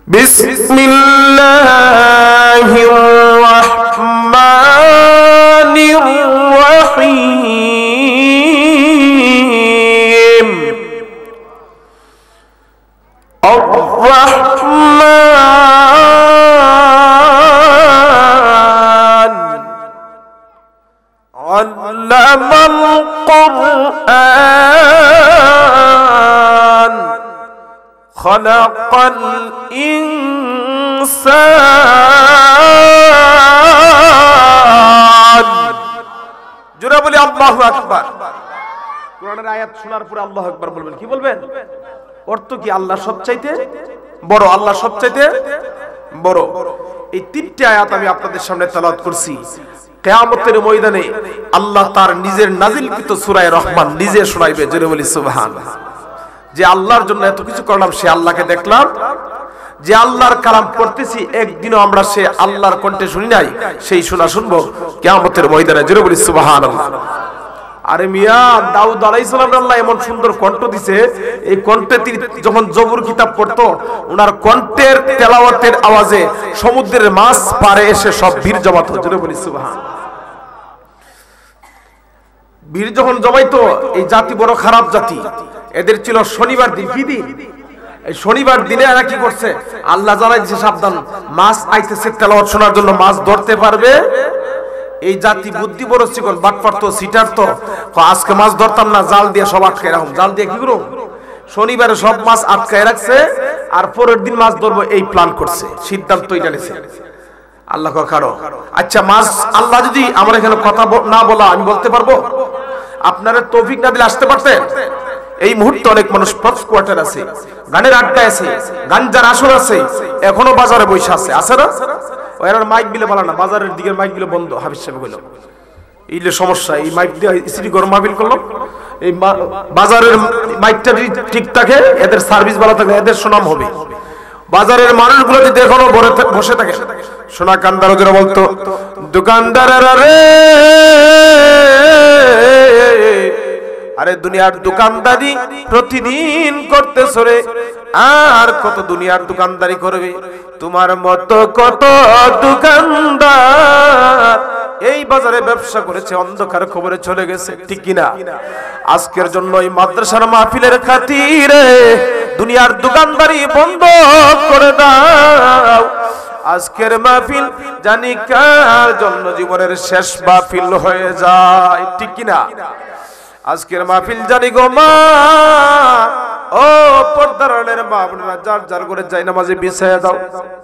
বিসমিল্লাহির রহমানির রহিম। আর-রহমান আল্লামাল কুরআন খালাকাল ইনসান। জোরে বলি আল্লাহু আকবার। কোরআনের আয়াত শোনার পরে আল্লাহু আকবার বলবেন। কি বলবেন? অর্থ কি? আল্লাহ সবচাইতে বড়, আল্লাহ সবচাইতে বড়। এই তিনটি আয়াত আমি আপনাদের সামনে তেলাওয়াত করছি। কিয়ামতের ময়দানে আল্লাহ তার নিজের নাজিলকৃত সূরা রহমান নিজে শোনাইবে। জোরে বলি সুবহানাল্লাহ। যে আল্লাহর জন্য এত কিছু করলাম, সে আল্লাহকে দেখলাম, যে আল্লাহর কালাম পড়তেছি একদিনও আমরা সে আল্লাহর কণ্ঠে শুনি নাই, সেই শোনা শুনবো কিয়ামতের ময়দানে। জোরে বলি সুবহানাল্লাহ। আরে মিয়া, দাউদ আলাইহিস সালাম আল্লাহ এমন সুন্দর কণ্ঠ দিছে, এই কণ্ঠে তিনি যখন জবুর কিতাব পড়তো, ওনার কণ্ঠের তেলাওয়াতের আওয়াজে সমুদ্রের মাছ পারে এসে সব ভিড় জমাতো। জোরে বলি সুবহানাল্লাহ। ভিড় যখন জমাইতো, এই জাতি বড় খারাপ জাতি। এদের ছিল শনিবার দিন। কি দিন? এই শনিবার দিনে এরা কি করছে? আল্লাহ জানাই দিছে সাবধান, মাছ আইতেছে তেলাওয়াত শোনার জন্য, মাছ ধরতে পারবে। এই জাতি বুদ্ধি বড় চিকন, বাটপার তো, সিটার তো, আজকে মাছ ধরতাম না, জাল দিয়ে সব আটকায় রাখুন। জাল দিয়ে কি করুন? শনিবারে সব মাছ আটকায় রাখছে, আর পরের দিন মাছ ধরবো এই প্ল্যান করছে, সিদ্ধান্ত এটা নিছে। আল্লাহ কারো আচ্ছা, মাছ আল্লাহ যদি আমার এখানে কথা না বলা, আমি বলতে পারবো? আপনারা তৌফিক না দিলে আসতে পারতেন? এই মুহূর্তে অনেক মানুষ প্রক্স কোয়ার্টার আছে, গানের আড্ডা আছে, গাঞ্জার আসর আছে, এখনো বাজারে বসে আছে। আছে না? ওরা মাইক বিলে বলা না, বাজারের দিকের মাইক বিলে বন্ধ। হাফিজ সাহেব কইল এইলে সমস্যা, এই মাইক দিয়ে সিটি গরম মাহফিল করলো। এই বাজারের মাইকটা যদি ঠিক থাকে, এদের সার্ভিস ভালো থাকলে এদের সুনাম হবে। বাজারের মানুষগুলো যদি এখনো বসে থাকে, সোনা কান্দার ওদের বলতো, দোকানদারেরা রে, আরে দুনিয়ার দোকানদারি প্রতিদিন করতেছো রে, আর কত দুনিয়ার দোকানদারি করবে? তোমার মতো কত দোকানদার এই বাজারে ব্যবসা করেছে, অন্ধকার খবরে চলে গেছে। ঠিক কিনা? আজকের জন্য এই মাদ্রাসার মাহফিলের খাতিরে দুনিয়ার দোকানদারি বন্ধ করে দাও। আজকের মাহফিল জানি কার জন্য জীবনের শেষ মাহফিল হয়ে যায়। ঠিক কিনা? আজকের মাহফিল জানি গো মা, ও পর্দার আড়ালের মা বোনেরা, যার যার করে যাই নামাজে বিছায়া দাও।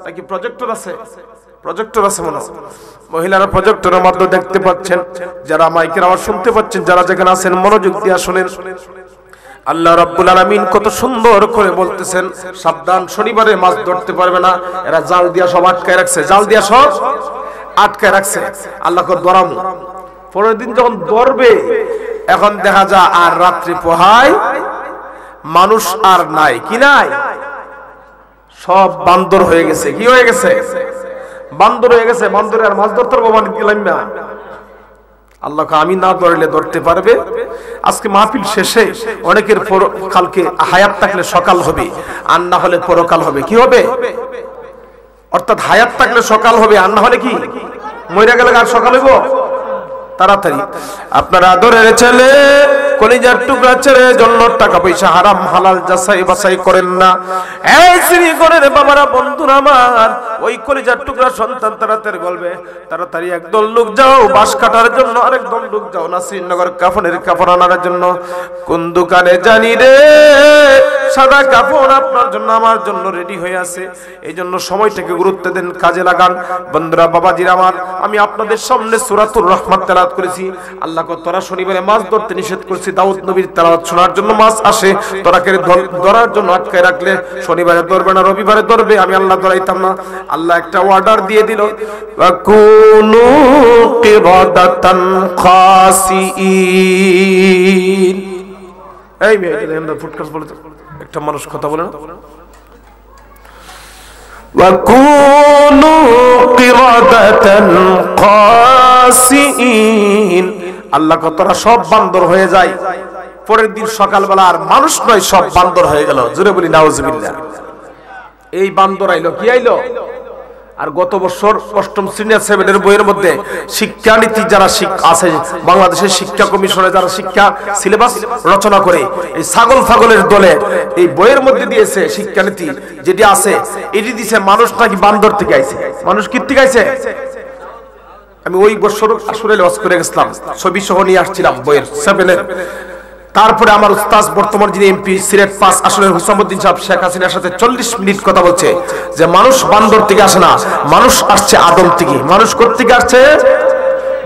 নাকি প্রজেক্টর আছে? প্রজেক্টর আছে মনে হয়। মহিলারা প্রজেক্টরের মাধ্যমে দেখতে পাচ্ছেন, যারা মাইকের আওয়াজ শুনতে পাচ্ছেন, যারা যেখানে আছেন মনোযোগ দিয়ে শুনেন। আল্লাহ রাব্বুল আলামিন কত সুন্দর করে বলতেছেন, সাবধান, শনিবারে মাছ ধরতে পারবে না। এরা জাল দিয়া সব আটকায় রাখছে, জাল দিয়া সব আটকায় রাখছে। আল্লাহকে ধরামু, পরের দিন যখন ধরবে, এখন দেখা যায় আর রাত্রি পোহায়, মানুষ আর নাই। কি নাই? সব বান্দর হয়ে গেছে। কি হয়ে গেছে? বান্দর হয়ে গেছে। বান্দরে আর মাছ ধরতে পারবো মানে গেলাম না। আল্লাহকে আমি না ধরলে ধরতে পারবে। আজকে মাহফিল শেষে অনেকের কালকে হায়াত থাকলে সকাল হবে, আর না হলে পরকাল হবে। কি হবে? অর্থাৎ হায়াত থাকলে সকাল হবে, আর না হলে কি মইরা গেলে আর সকাল হইব তাড়াতাড়ি। আপনারা আদরের ছেলে কলিজার টুকরা ছেড়ে জন্য টাকা পয়সা হারাম হালাল যাচাই বাছাই করেন না। এই শ্রীগণের বাবারা, বন্ধুরা আমার, ওই কলিজার টুকরা সন্তান তাড়াতাড়ি বলবে, তাড়াতাড়ি একদল লোক যাও বাঁশ কাটার জন্য, আরেকদল লোক যাও নাসিরনগর কাফনের কাপড় আনার জন্য। কোন দোকানে জানি রে, সাদা কাপড় আপনার জন্য আমার জন্য রেডি হয়ে আছে। এই জন্য সময়টাকে গুরুত্ব দেন, কাজে লাগান। বন্ধুরা, বাবাজির আমার, আমি আপনাদের সামনে সূরাতুর রহমান তেলাওয়াত করেছি। আল্লাহ তোরা শনিবারে মাছ ধরতে নিষেধ করেছি। দাউদ নবীর তেলাওয়াত শোনার জন্য মাছ আসে, তোরাকে ধরার জন্য আটকায় রাখলে শনিবারে ধরবে না, রবিবারে ধরবে। আমি আল্লাহ ধরাইতাম না। আল্লাহ একটা অর্ডার দিয়ে দিল, ওয়াকুনু কিরাদাতান খাসিইন। এই মেয়ে, এটা ফুটকাস বলে একটা মানুষ কথা বলে না, ওয়াকুনু কিরাদাতান খাসিইন। আল্লাহ কতরা সব বান্দর হয়ে যায়। পরের দিন সকালবেলা আর মানুষ নয়, সব বান্দর হয়ে গেল। জোরে বলি নাউজুবিল্লাহ। এই বান্দর আইলো, কি আইলো? আর গত বছর 8ম শ্রেণী 7 বইয়ের মধ্যে শিক্ষানীতি যারা আছে বাংলাদেশের শিক্ষা কমিশনে যারা শিক্ষা সিলেবাস রচনা করে এই ছাগল ফাগলের দলে এই বইয়ের মধ্যে দিয়েছে শিক্ষানীতি যেটি আছে, এটি দিয়েছে মানুষ নাকি বান্দর থেকে আইছে। মানুষ কি থেকে আইছে? আমি ওই বছর আসলে লস করে গেছিলাম, ছবি সহ নিয়ে আসছিলাম বইয়ের 7-এর। তারপরে আমার উস্তাদ বর্তমান যিনি এমপি সিলেট 5 আসনের হুসামউদ্দিন সাহেব শেখ হাসিনার সাথে 40 মিনিট কথা বলছে যে মানুষ বান্দর থেকে আসে না, মানুষ আসছে আদম থেকে। মানুষ কোথা থেকে আসছে?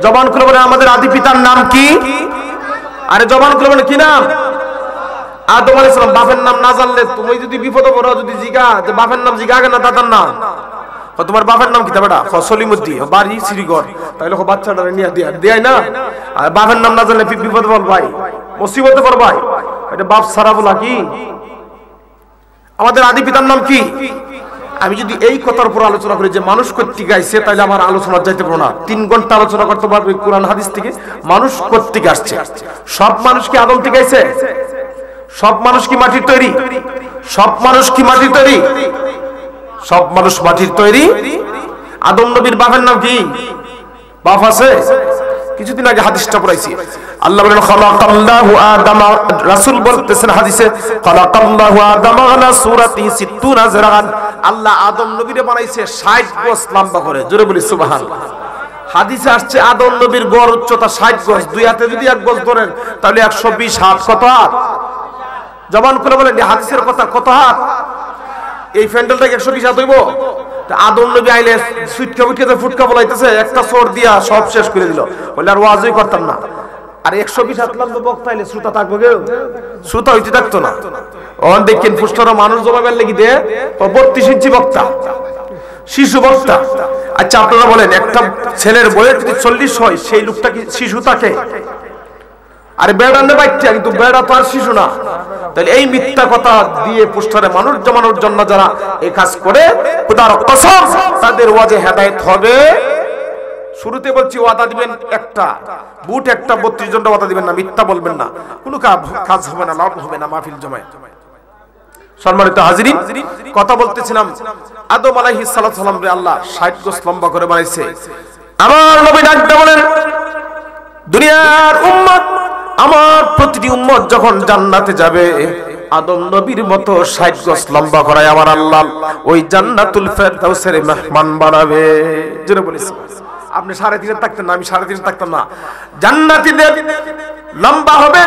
জবান খুলে বলে আমাদের আদি পিতার নাম কি? আরে জবান খুলে বলে কি নাম? আদম আলাইহিস সালাম। বাপের নাম না জানলে তুমি যদি বিপদে পড়ো, যদি জিগা যে বাপের নাম জিগা আগে না দাদার নাম, তোমার বাপের নাম কি? তা বেটা সলিমুদ্দিন, বাড়ি শ্রীগড়, তাইলে বাচ্চাটা নিয়ে দেয় না। আর বাপের নাম না জানলে বিপদে পড় ভাই, মুসিবতে পড় ভাই। এটা বাপ সারা বলা কি? আমাদের আদি পিতার নাম কি? আমি যদি এই কথার উপর আলোচনা করি যে মানুষ কর্তৃক আইছে, তাহলে আমার আলোচনা যাইতে পারবো না। 3 ঘন্টা আলোচনা করতে পারবো কোরআন হাদিস থেকে। মানুষ কর্তৃক আসছে। সব মানুষ কি আদম থেকে আইছে? সব মানুষ কি মাটির তৈরি? সব মানুষ কি মাটির তৈরি? সব মানুষ মাটির তৈরি। আদম নবীর বাপের নাম কি? বাপ আছে? কিছুদিন আগে হাদিসটা পড়াইছি। আল্লাহ বলেন খালাকাল্লাহু আদাম, রাসূল বলতেছেন হাদিসে খালাকাল্লাহু আদাম আলা সূরাতি 60 যরান। আল্লাহ আদম নবীরে বানাইছে 60 গজ লম্বা করে। জোরে বলি সুবহানাল্লাহ। হাদিসে আসছে আদম নবীর গড় উচ্চতা 60 গজ। দুই হাতে যদি 1 গজ ধরেন তাহলে 120 হাত। কত হাত? জবান করে বলেন হাদিসের কথা, কত হাত? এই ফ্যান্ডেলটা 120 হাত হইব? আদম নবী আইলে সুটকা বুটকাতে ফুটকা বলাইতেছে, একটা সোর দিয়া সব শেষ করে দিল। বলে আর ওয়াজই করতাম না। আর 120 হাত লম্বা বক্তা আইলে শ্রোতা থাকবে কেউ? শ্রোতা হইতে থাকতো না। ওখান দেখেন পুষ্টরা মানুষ জমাবেন লেগে দে 32 ইঞ্চি বক্তা, শিশু বক্তা। আচ্ছা আপনারা বলেন একটা ছেলের বয়স যদি 40 হয়, সেই লোকটা কি শিশু থাকে? আরে বেড়ানো বাচ্চা, কিন্তু বেড়া তো আর শিশু না। তাহলে এই মিথ্যা কথা দিয়ে পোস্টারে মানুষ জমানোর জন্য যারা এই কাজ করে, খোদার কসম তাদের ওয়াজে হেদায়েত হবে। শুরুতে বলছি ওয়াদা দিবেন একটা, বুট একটা 32 জনটা ওয়াদা দিবেন না, মিথ্যা বলবেন না, কোনো কাজ হবে না, লাভ হবে না মাহফিল জমায়। সম্মানিত হাজিরিন, কথা বলতেছিলাম আদম আলাইহিস সালাম রে আল্লাহ 60 গজ লম্বা করে বানাইছে। আমার নবী ডাকতে বলেন দুনিয়ার উম্মত, আমার প্রতিটি উম্মত যখন জান্নাতে যাবে আদম নবীর মতো 60 গজ লম্বা করায় আমার আল্লাহ ওই জান্নাতুল ফেরদাউসের মেহমান বানাবে। জোরে বলিস। আপনি 3.5 থাকতেন না, আমি 3.5 থাকতাম না। জান্নাতীদের লম্বা হবে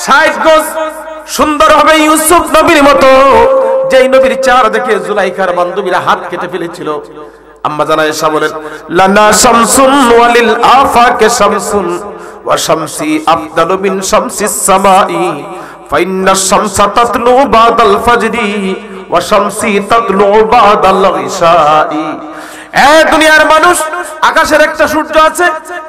60 গজ, সুন্দর হবে ইউসুফ নবীর মতো, যেই নবীর চেহারা দেখে জুলাইখার বান্ধবীরা হাত কেটে ফেলেছিল। আম্মা জানা আয়েশা বলেন লানা শামসুন ওয়ালিল আফাকে শামসুন ওয়া শামসি আফদালু মিন শামসিস সামাই ফাইন্নাশ শামসা তাতলু বাদাল ফাজরি ওয়া শামসি তাতলু বাদাল ইশাই। দুনিয়ার মানুষ, আকাশের একটা সূর্য আছে,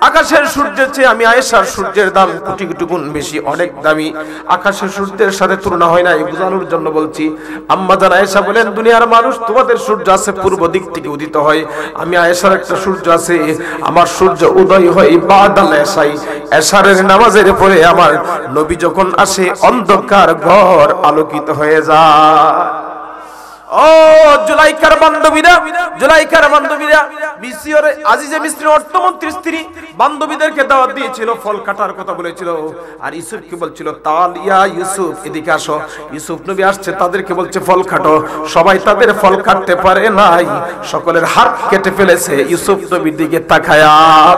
আকাশের সূর্যের চেয়ে আমি আয়েশার সূর্যের দাম কোটি কোটি গুণ বেশি, অনেক দামি। আকাশের সূর্যের সাথে তুলনা হয় না, এই বোঝানোর জন্য বলছি। আম্মা জান আয়েশা বলেন দুনিয়ার মানুষ, তোমাদের সূর্য আছে পূর্ব দিক থেকে উদিত হয়, আমি আয়েশার একটা সূর্য আছে, আমার সূর্য উদয় হয় বাদাল এশাই, এশারের নামাজের পরে আমার নবী যখন আসে অন্ধকার ঘর আলোকিত হয়ে যায়। ও জুলাইখার বান্ধবীরা, জুলাইখার বান্ধবীরা মিসরে আজিজে মিসরি অর্থমন্ত্রীর স্ত্রী বান্ধবীদেরকে দাওয়াত দিয়েছিল, ফল কাটার কথা বলেছিল। আর ইউসুফকে বলছিল তাল ইয়া ইউসুফ, এদিকে আসো। ইউসুফ নবী আসছে, তাদেরকে বলছে ফল কাটো। সবাই তাদের ফল কাটতে পারে নাই, সকলের হাত কেটে ফেলেছে ইউসুফ নবীর দিকে তাকায়া।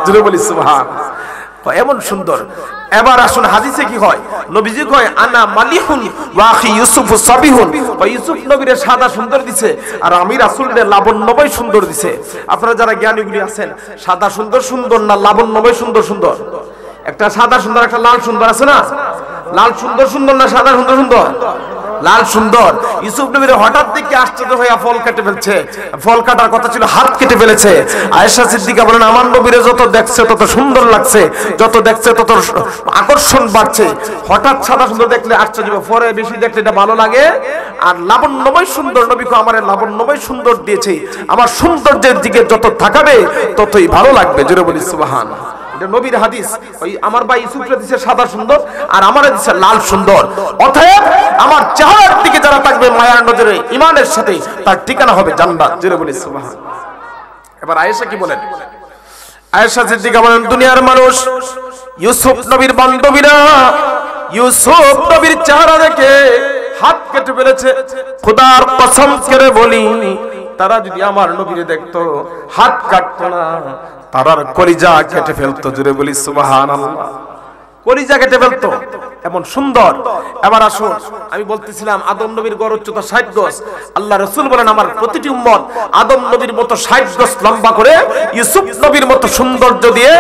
জোরে বলি সুবহানাল্লাহ। এমন সুন্দর। এবার আসুন হাদিসে কি হয়, নবীজি কয় আনা মালিহুন ওয়া আখি ইউসুফ সাবিহুন। ইউসুফ নবীরে সাদা সুন্দর দিছে, আর আমি রাসূলের লাবণ্যময় সুন্দর দিছে। আপনারা যারা জ্ঞানীগুলি আছেন, সাদা সুন্দর সুন্দর না লাবণ্যময় সুন্দর সুন্দর? একটা সাদা সুন্দর, একটা লাল সুন্দর আছে না? লাল সুন্দর সুন্দর না সাদা সুন্দর সুন্দর? লাল সুন্দর। ইউসুফ নবীর হঠাৎ থেকে আশ্চর্য হয়ে ফল কেটে ফেলছে, ফল কাটার কথা ছিল হাত কেটে ফেলেছে। আয়েশা সিদ্দিকা বলেন আমার নবীরে যত দেখছে তত সুন্দর লাগছে, যত দেখছে তত আকর্ষণ বাড়ছে। হঠাৎ সাদা সুন্দর দেখলে আশ্চর্য, পরে বেশি দেখলে এটা ভালো লাগে। আর লাবণ্যময় সুন্দর, নবীকে আমার লাবণ্যময় সুন্দর দিয়েছে, আমার সৌন্দর্যের দিকে যত তাকাবে ততই ভালো লাগবে। জোরে বলি সুবহানাল্লাহ। এটা নবীর হাদিস। ওই আমার ভাই ইউসুফরে দিছে সাদা সুন্দর, আর আমারে দিছে লাল সুন্দর। অতএব আমার চেহারার দিকে যারা থাকবে মায়ার নজরে ঈমানের সাথে, তার ঠিকানা হবে জান্নাত। জোরে বলি সুবহানাল্লাহ। এবার আয়েশা কি বলেন? আয়েশা সিদ্দিকা বলেন, দুনিয়ার মানুষ ইউসুফ নবীর বান্ধবীরা ইউসুফ নবীর চেহারা দেখে হাত কেটে ফেলেছে। খোদার কসম করে বলি, তারা যদি আমার নবীরে দেখতো হাত কাটতো না, তারার কলিজা কেটে ফেলতো। জোরে বলি সুবহানাল্লাহ। কলিজা কেটে ফেলতো, এমন সুন্দর। এবার আসুন, আমি বলতেছিলাম আদম নবীর গড় উচ্চতা 60 গজ। আল্লাহ রাসূল বলেন, আমার প্রতিটি উম্মত আদম নবীর মতো 60 গজ লম্বা করে ইউসুফ নবীর মতো সৌন্দর্য দিয়ে।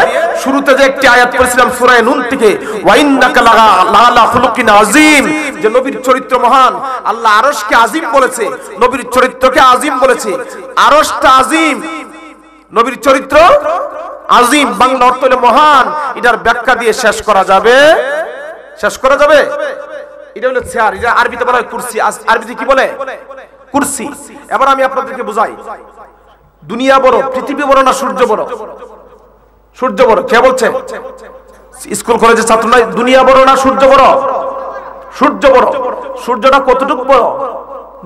শুরুতে যে একটি আয়াত পড়েছিলাম সূরা নূন থেকে, ওয়া ইন্নাকা লাআলা খুলুকিন আযীম, যে নবীর চরিত্র মহান। আল্লাহ আরশকে আযীম বলেছে, নবীর চরিত্রকে আযীম বলেছে। আরশটা আযীম, নবীর চরিত্র আযীম। বাংলা অর্থ হলো মহান। এটার ব্যাখ্যা দিয়ে শেষ করা যাবে? শেষ করা যাবে? এটা হলো চেয়ার, এটা আরবিতে বলা হয় কুরসি। আরবিতে কি বলে? কুরসি। এবার আমি আপনাদেরকে বুঝাই, দুনিয়া বড়, পৃথিবী বড় না সূর্য বড়? সূর্য বড়। কে বলছে? স্কুল কলেজের ছাত্র নয়। দুনিয়া বড় না সূর্য বড়? সূর্য বড়। সূর্যটা কতটুকু বড়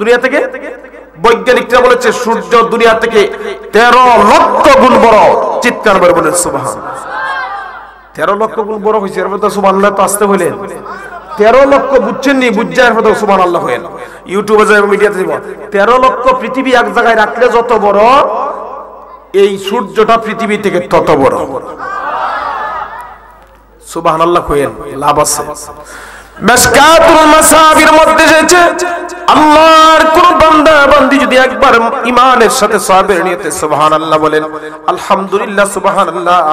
দুনিয়া থেকে? বৈজ্ঞানিকরা বলেছে সূর্য দুনিয়া থেকে 13 লক্ষ গুণ বড়। চিৎকার করে বলেন সুবহানাল্লাহ। 13 লক্ষ গুণ বড় হইছে। এর মধ্যে সুবহানাল্লাহ তো আসতে বলেন। 13 লক্ষ বুঝছেন নি? বুঝার মতো সুবহানাল্লাহ হয়েন। ইউটিউবে যায়, মিডিয়াতে যাব। 13 লক্ষ পৃথিবী এক জায়গায় রাখলে যত বড়, এই সূর্যটা পৃথিবী থেকে তত বড়। সুবহানাল্লাহ হয়েন, লাভ আছে। মিশকাতুল মাসাবির মধ্যে এসেছে, আল্লাহর কোন বান্দা বান্দি যদি একবার ঈমানের সাথে সওয়াবের নিয়তে সুবহানাল্লাহ বলেন, আলহামদুলিল্লাহ সুবহানাল্লাহ,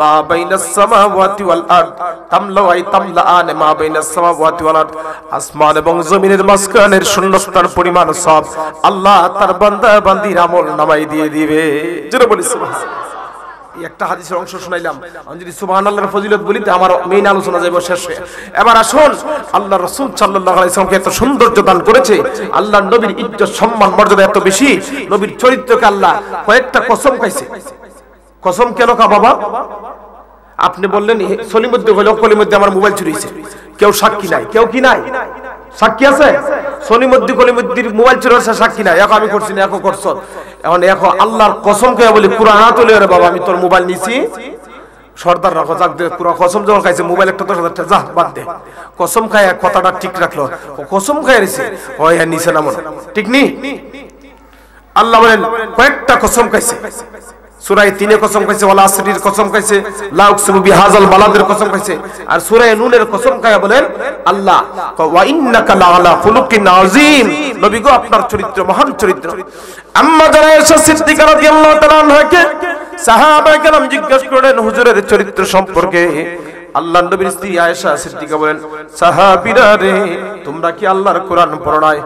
মা বাইনাস সামাওয়াতি ওয়াল আরদ তামলাওয়াই তামলাআন, মা বাইনাস সামাওয়াতি ওয়াল আরদ, আসমান এবং জমিনের মাঝখানের শূন্যস্থান পরিমাণ সব আল্লাহ তার বান্দা বান্দির আমল নামাই দিয়ে দিবে। জোরে বলি সুবহানাল্লাহ। একটা হাদিসের অংশ শুনাইলাম, আমি যদি সুবহানাল্লাহর ফজিলত বলি তো আমার মেইন আলোচনা যাবে শেষ হয়ে। এবার আসুন, আল্লাহর রাসূল সাল্লাল্লাহু আলাইহি ওয়াসাল্লামকে এত সৌন্দর্য দান করেছে, আল্লাহর নবীর ইজ্জত সম্মান মর্যাদা এত বেশি, নবীর চরিত্রকে আল্লাহ কয়েকটা কসম খাইছে। কসম কেন কা বাবা? আপনি বললেন সলিমুদ্দিন হলো কলিমুদ্দিন আমার মোবাইল চুরি হয়েছে, কেউ সাক্ষী নাই। কেউ কি নাই? সাক্ষী আছে? সলিমুদ্দিন কলিমুদ্দিন মোবাইল চুরি হয়েছে, সাক্ষী নাই। এখন আমি করছি না, এখন করছো। এখন এখন আল্লাহর কসম খেয়ে বলি, কুরআন তুলে রে বাবা, আমি তোর মোবাইল নিছি। সর্দার রাখো, যাক দে, পুরো কসম যখন খাইছে, মোবাইল একটা 10,000 টাকা, যা বাদ দে। কসম খায় কথাটা ঠিক রাখলো, কসম খায় রেছে ওই আর নিছে না মনে, ঠিক নি? আল্লাহ বলেন কয়েকটা কসম খাইছে। সূরা 3 কসম খাইছে, ওয়াল আসরির কসম খাইছে, লা উকসিমু বিহাযাল বালাদের কসম খাইছে। আর সূরা নূনের কসম খায়া বলেন আল্লাহ, ওয়া ইন্নাকা লাআলা খুলুকিন আযীম, নবী গো আপনার চরিত্র মহান চরিত্র। আম্মা জানা আয়েশা সিদ্দিকা রাদিয়াল্লাহু তাআলা আনহাকে সাহাবায়ে কেরাম জিজ্ঞেস করেন হুজুরের চরিত্র সম্পর্কে। আল্লাহর নবীর স্ত্রী আয়েশা সিদ্দিকা বলেন, সাহাবীরা রে, তোমরা কি আল্লাহর কোরআন পড়ো নাই?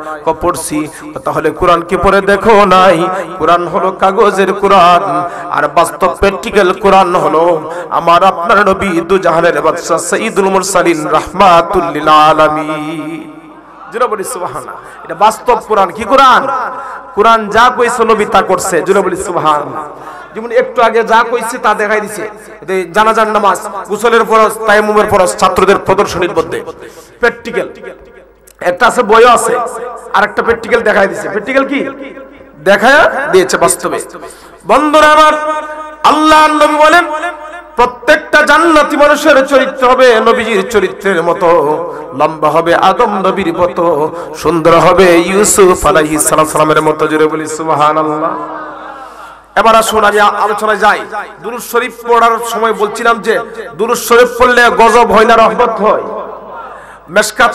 পড়ছি। তাহলে কোরআন কি পড়ে দেখো নাই? কোরআন হলো কাগজের কোরআন, আর বাস্তব প্র্যাকটিক্যাল কোরআন হলো আমার আপনার নবী দু জাহানের বাদশা সাইয়্যিদুল মুরসালিন রাহমাতুল লিল আলামিন। জোরে বলি সুবহানাল্লাহ। এটা বাস্তব কোরআন। কি কোরআন? কোরআন যা কইছে নবী তা করছে। জোরে বলি সুবহানাল্লাহ। যেমন একটু আগে যা কইছে তা দেখাই দিছে। জানাজার নামাজ, গোসলের ফরজ, তায়াম্মুমের ফরজ ছাত্রদের প্রদর্শনীর মধ্যে প্র্যাকটিক্যাল একটা আছে, বইও আছে, আর একটা প্র্যাকটিক্যাল দেখাই দিছে। প্র্যাকটিক্যাল কি দেখায়া দিয়েছে বাস্তবে। বন্ধুরা আমার, আল্লাহর নবী বলেন প্রত্যেকটা জান্নাতি মানুষের চরিত্র হবে নবীজির চরিত্রের মতো, লম্বা হবে আদম নবীর মতো, সুন্দর হবে ইউসুফ আলাইহিস সালামের মতো। জোরে বলি সুবহানাল্লাহ। এবার আসুন আমি আলোচনায় যাই। দুরূদ শরীফ পড়ার সময় বলছিলাম যে দুরূদ শরীফ পড়লে গজব হয় না রহমত হয়? মিশকাত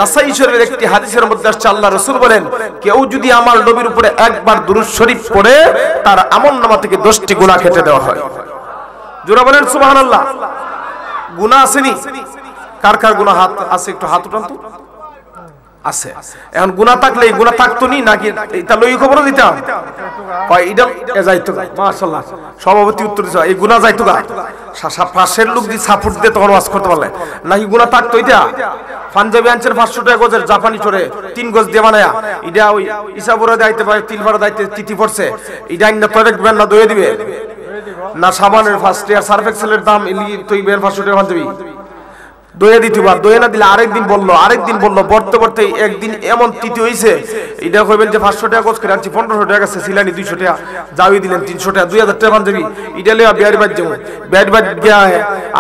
নাসাই শরীফের একটি হাদিসের মধ্যে আসছে, আল্লাহ রাসূল বলেন, কেউ যদি আমার নবীর উপরে একবার দুরূদ শরীফ পড়ে তার আমলনামা থেকে 10টি গুনাহ কেটে দেওয়া হয়। জোরে বলেন সুবহানাল্লাহ। গুনাহ আসেনি? কার কার গুনাহ হাত আছে? একটু হাত উঠান তো। আছে। এখন গুনাহ থাকলে এই গুনাহ থাকতো নি নাকি? এটা লই খবর দিতাম কয় এটা যাইতো গা। মাশাআল্লাহ, সভাপতি উত্তর দিছে, এই গুনাহ যাইতো গা। পাশের লোক দি সাপোর্ট দিয়ে তখন ওয়াজ করতে পারলে নাকি গুনাহ থাকতো? এটা পাঞ্জাবি আনছেন 500 টাকা গজের, জাপানি চড়ে 3 গজ দিয়ে বানায়া, এটা ওই ইসাবুরে দাইতে পারে 3 বার দাইতে তিথি পড়ছে, এটা আইনা তরে দিবেন না দয়ে দিবে? না সাবানের ফার্স্ট ইয়ার সার্ফ এক্সেলের দাম তুই বের 500 টাকা দিবি দইয়া দিতে পার দইয়া না দিলে আরেকদিন বললো বর্তে একদিন এমন তিতি হইছে এটা কইবেন যে 500 টাকা কোচ করে আনছি 1500 টাকা আছে সিলানি 200 টাকা যাওই দিলেন 300 টাকা 2000 টাকা পাঞ্জাবি এটা লইয়া বিয়ার বাদ যাবো বিয়ার বাদ গিয়া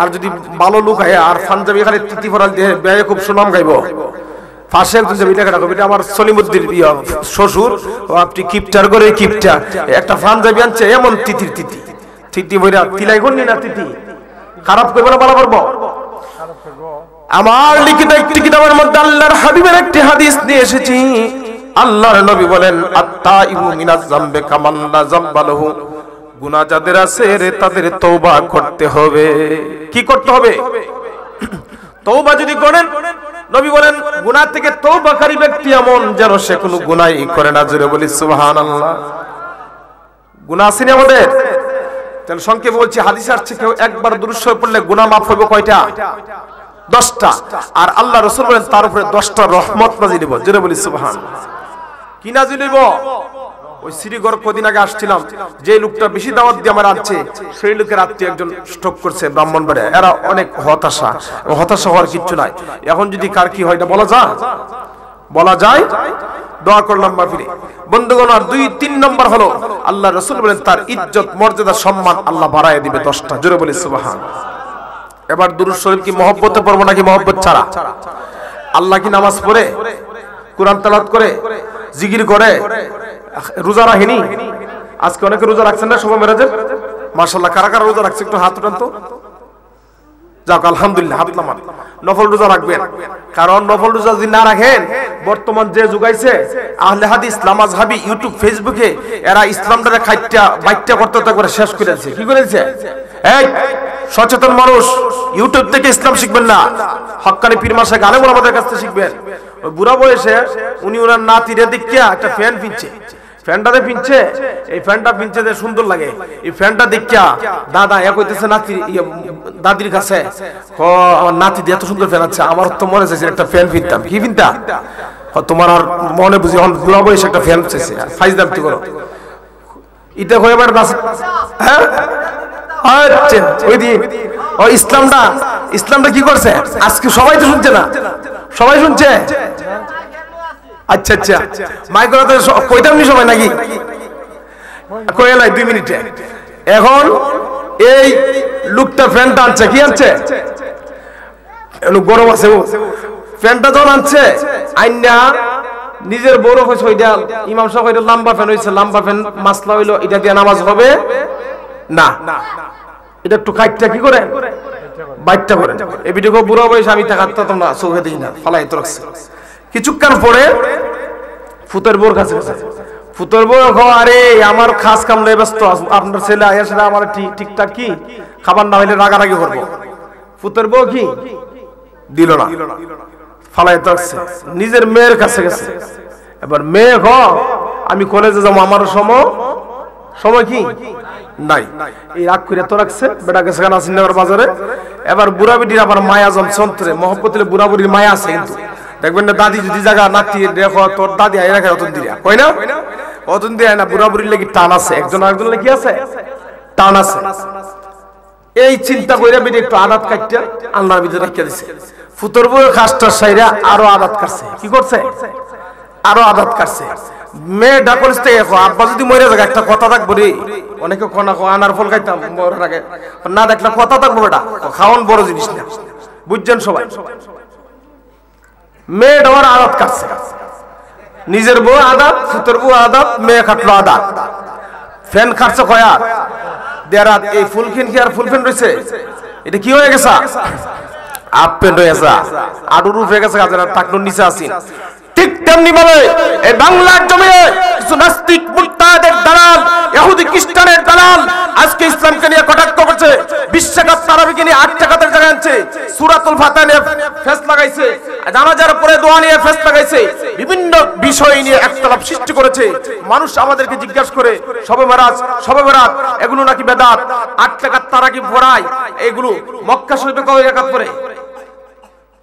আর যদি ভালো লোক হয় আর পাঞ্জাবি খালি তিতি ফরাল দিয়ে বিয়ে খুব সুনাম গাইবো পাশে একজন যাবি টাকা রাখবে এটা আমার সলিমুদ্দিন শ্বশুর ও আপনি কিপটার করে কিপটা একটা পাঞ্জাবি আনছে এমন তিতি বইরা তিলাই করনি না তিতি খারাপ করবে না ভালো করবো আমার লিখিত একটি কিতাবের মধ্যে আল্লাহর হাবিবের একটি হাদিস নিয়ে এসেছি আল্লাহর নবী বলেন আত্তাইবু মিনাজ যামবি কামান লা যামবা লাহু গুনাহ যাদের আছে তাদের তওবা করতে হবে কি করতে হবে তওবা যদি করেন নবী বলেন গুনাহ থেকে তওবাকারী ব্যক্তি এমন যেন সে কোনো গুনাহই করে না জোরে বলি সুবহানাল্লাহ গুনাহ আছে না আমাদের তাহলে সংক্ষেপে বলছি হাদিসে আসছে কেউ একবার দুরূদ শরীফ পড়লে গুনাহ maaf হবে কয়টা 10টা আর আল্লাহ রাসূল বলেন তার উপরে 10টা রহমত নাযিল হবে জোরে বলি সুবহানাল্লাহ কি নাযিল হবে ওই শ্রীগড় কদিন আগে আসছিলাম যে লোকটা বেশি দাওয়াত দিয়ে আমার আনছে সেই লোকের আত্মীয় একজন স্ট্রোক করছে ব্রাহ্মণবাড়িয়া এরা অনেক হতাশা হওয়ার কিচ্ছু নাই এখন যদি কার কি হয় না বলা যায় দোয়া করলাম মাহফিলে বন্ধুগণ আর 2-3 নম্বর হলো আল্লাহ রাসূল বলেন তার ইজ্জত মর্যাদা সম্মান আল্লাহ বাড়ায় দিবে 10টা জোরে বলি সুবহানাল্লাহ এবার দুরূদ শরীফ কি মহব্বতে পড়বো নাকি মহব্বত ছাড়া আল্লাহ কি নামাজ পড়ে কুরআন তেলাওয়াত করে জিকির করে রোজা রাখেনি আজকে অনেকে রোজা রাখছেন না শবে মেরাজের মাশাআল্লাহ কারা কারা রোজা রাখছে একটু হাত উঠান তো যাক আলহামদুলিল্লাহ হাত নামান নফল রোজা রাখবেন কারণ নফল রোজা যদি না রাখেন বর্তমান যে যুগাইছে আহলে হাদিস লামাজহাবি ইউটিউব ফেসবুকে এরা ইসলামটারে খাইটা বাইটটা করতে করে শেষ করে দিয়েছে কি করেছে এই সচেতন মানুষ ইউটিউব থেকে ইসলাম শিখবেন না হক্কানি পীর মাশায়েখ আলেম ওলামাদের কাছ থেকে শিখবেন ওই বুড়া বয়সে উনি ওনার নাতিরে দেখিয়া একটা ফ্যান কিনছে ফ্যানটাতে পিনছে এই ফ্যানটা পিনছে যে সুন্দর লাগে এই ফ্যানটা দেখিয়া দাদা এক হইতেছে নাতি দাদির কাছে ও আমার নাতি এত সুন্দর ফ্যান আছে আমার তো মনে চাইছে একটা ফ্যান কিনতাম কি কিনতাম তোমার আর মনে বুঝি বুড়া বয়সে একটা ফ্যান চাইছে ফাইজ দাবি করো এটা হয়ে আমার হ্যাঁ আচ্ছা ওই দিয়ে ও ইসলামটা কি করছে আজকে সবাই তো শুনছে না সবাই শুনছে আচ্ছা আচ্ছা মাইক্রোতে কইতাম নি সময় নাকি কইলাই 2 মিনিটে এখন এই লোকটা ফ্যানটা আনছে কি আনছে গরম আছে ও ফ্যানটা যখন আনছে আইনা নিজের বড় হইছে ওইটা ইমাম সাহেব কইলো লম্বা ফ্যান হইছে লম্বা ফ্যান মাসলা হইলো এটা দিয়ে নামাজ হবে না এটা একটু কাটটা কি করে বাইটটা করে এই ভিডিও বুড়া বয়সে আমি টাকাটা তোমরা চোখে দিই না ফলাই তো রাখছি কিছুক্ষণ পরে ফুতের বোর কাছে ফুতের বউ আরে আমার খাস কামলে ব্যস্ত আপনার ছেলে আয়াস না আমার ঠিকঠাক কি খাবার না হইলে রাগারাগি করবো ফুতের বউ কি দিল না ফালাই তো রাখছে নিজের মেয়ের কাছে গেছে এবার মেয়ে আমি কলেজে যাবো আমার সময় কি নাই এই রাগ করে তো রাখছে বেটা গেছে কেন আসেন বাজারে এবার বুড়া বিটির আবার মায়া জমছে অন্তরে মহব্বতের বুড়া বুড়ির মায়া আছে কিন্তু দেখবেন না দাদি যদি জায়গা নাতি দেখো তোর দাদি আই রাখে অতন দিয়া কই না অতন দিয়া না বুড়া বুড়ির লাগি টান আছে একজন আরেকজনের কি আছে টান আছে এই চিন্তা কইরা বিটি একটু আদাত কাটতে আল্লাহর ভিতরে রাখিয়া দিছে ফুতর বউ কাজটা সাইরা আরো আদাত কাটছে কি করছে আরো আদাত কাটছে মেয়ে ডাকলতে দেখো আব্বা যদি মরে যায় একটা কথা থাকবো রে অনেকে কোনা আনার ফল খাইতাম মরার আগে না দেখলে কথা থাকবো বেটা খাওয়ান বড় জিনিস না বুঝছেন সবাই মেয়ে ডাওয়ার আদাত কাটছে নিজের বউ আদাত ফুতর বউ আদাত মেয়ে কাটলো আদাত ফ্যান কাটছে কয়া দেরাত এই ফুলখিন কি আর ফুলফেন রইছে এটা কি হয়ে গেছে আপেন হয়ে গেছে আডুর রূপ হয়ে গেছে গাজরা টাকনুর নিচে আসিন ঠিক তেমনি ভাবে এই বাংলার জমিনে কিছু নাস্তিক মুরতাদের দালাল ইহুদি খ্রিস্টানের দালাল আজকে ইসলামকে নিয়ে কটাক্ষ করছে বিশ্বকাপ তারাবিকে নিয়ে 8 টাকাতের জায়গায় আনছে সূরাতুল ফাতিহা নিয়ে ফেস লাগাইছে জানাজার পরে দোয়া নিয়ে ফেস লাগাইছে বিভিন্ন বিষয় নিয়ে একতলাপ সৃষ্টি করেছে মানুষ আমাদেরকে জিজ্ঞাসা করে শবে বরাত এগুলো নাকি বেদাত 8 টাকার তারা কি পড়ায় এগুলো মক্কা শরীফে কয় রাকাত পড়ে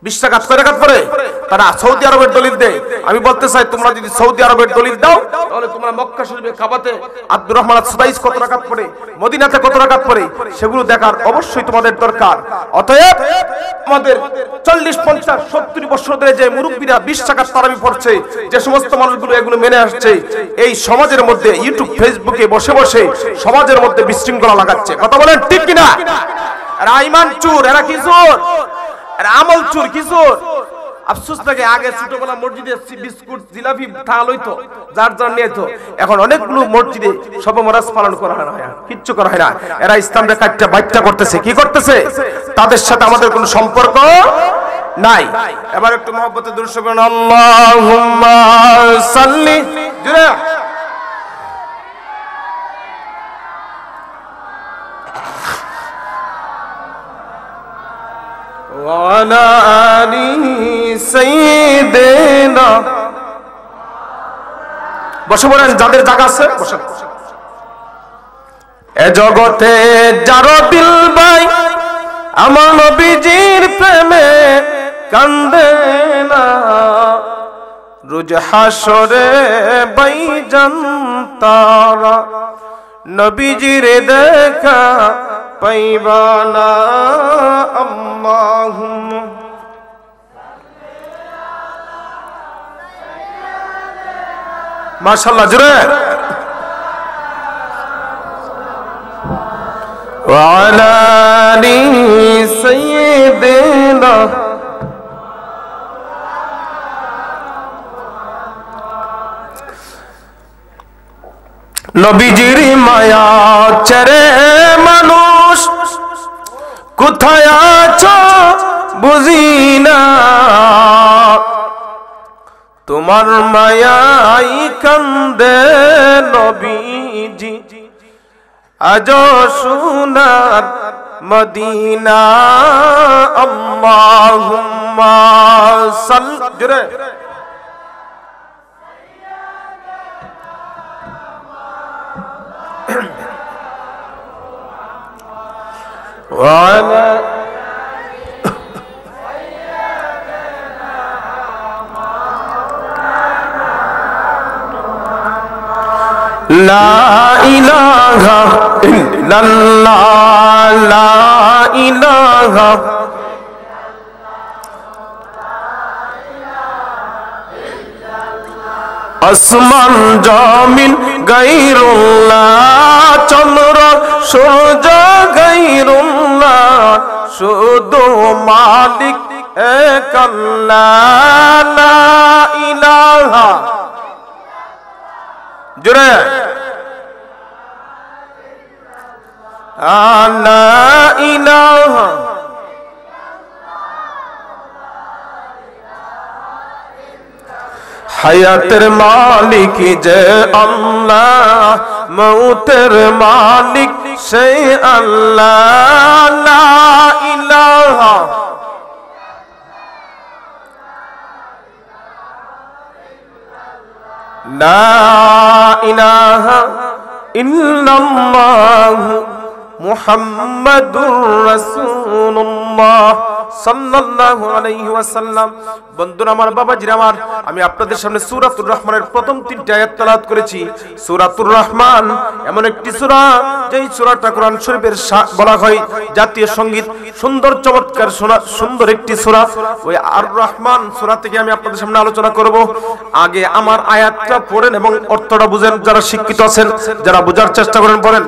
20 রাকাত কয় রাকাত পড়ে? তারা সৌদি আরবের দলিল দেয়। আমি বলতে চাই তোমরা যদি সৌদি আরবের দলিল দাও তাহলে তোমরা মক্কা শরীফে কাবাতে আব্দুর রহমান আস-সুদাইস কত রাকাত পড়ে, মদিনাতে কত রাকাত পড়ে সেগুলো দেখার অবশ্যই তোমাদের দরকার। অতএব আমাদের 40 50 70 বছর ধরে যে মুরব্বিরা 20 রাকাত তারাবি পড়ছে, যে সমস্ত মানুষগুলো এগুলো মেনে আসছে, এই সমাজের মধ্যে ইউটিউব ফেসবুকে বসে বসে সমাজের মধ্যে বিশৃঙ্খলা লাগাচ্ছে। কথা বলেন ঠিক কিনা? আর ঈমান চোর, এরা কি চোর? আর আমল চোর, কি চোর? আফসোস লাগে আগে ছোটবেলা মসজিদে বিস্কুট জিলাপি ঠাল হইতো, যার যার নিয়ে তো। এখন অনেকগুলো মসজিদে শবে বরাত পালন করা হয় না, কিচ্ছু করা হয় না। এরা ইসলামকে কাটটা বাইটটা করতেছে। কি করতেছে? তাদের সাথে আমাদের কোনো সম্পর্ক নাই। এবার একটু মহব্বতে দুরূদ শরীফ পড়ুন, আল্লাহুম্মা সাল্লি জুরা ওয়ালা আলি সাইয়্যিদিনা। বসে বলেন, যাদের জায়গা আছে বসেন। এ জগতে যার দিল ভাই আমার নবীজির প্রেমে কান্দে না, রোজ হাসরে বাইজান তারা নবীজির দেখা পাইবা না। আল্লাহুম্মা মাশাআল্লাহ জোরে ওয়া আলা আলি সাইয়্যিদিনা। নবীজির মায়া ছেড়ে মানুষ কোথায় আছো বুঝি না, তোমার মায়াই কান্দে নবীজি আজ সোনার মদিনা। আল্লাহুম্মা সাল্লি জোরে ওয়ালা লা ইলাহা ইল্লাল্লাহ, লা ইলাহা আসমান জমিন গায়রুল্লাহ, চন্দ্র সূর্য গায়রুল্লাহ, শুধু মালিক এক আল্লাহ। লা ইলাহা জোরে লা ইলাহা হায়াতের মালিক যে আল্লাহ, মৌতের মালিক সেই আল্লাহ। লা ইলাহা লা ইলাহা ইল্লাল্লাহ মুহাম্মাদুর রাসূলুল্লাহ সাল্লাল্লাহু আলাইহি ওয়াসাল্লাম। বন্ধুরা আমার, বাবাজিরা আমার, আমি আপনাদের সামনে সূরাতুর রহমানের প্রথম 3টি আয়াত তেলাওয়াত করেছি। সূরাতুর রহমান এমন একটি সূরা, যেই সূরাটা কোরআন শরীফের বলা হয় জাতীয় সঙ্গীত। সুন্দর চমৎকার সুন্দর একটি সূরা। ওই আর রহমান সূরা থেকে আমি আপনাদের সামনে আলোচনা করব। আগে আমার আয়াতটা পড়েন এবং অর্থটা বুঝেন। যারা শিক্ষিত আছেন, যারা বোঝার চেষ্টা করেন, পড়েন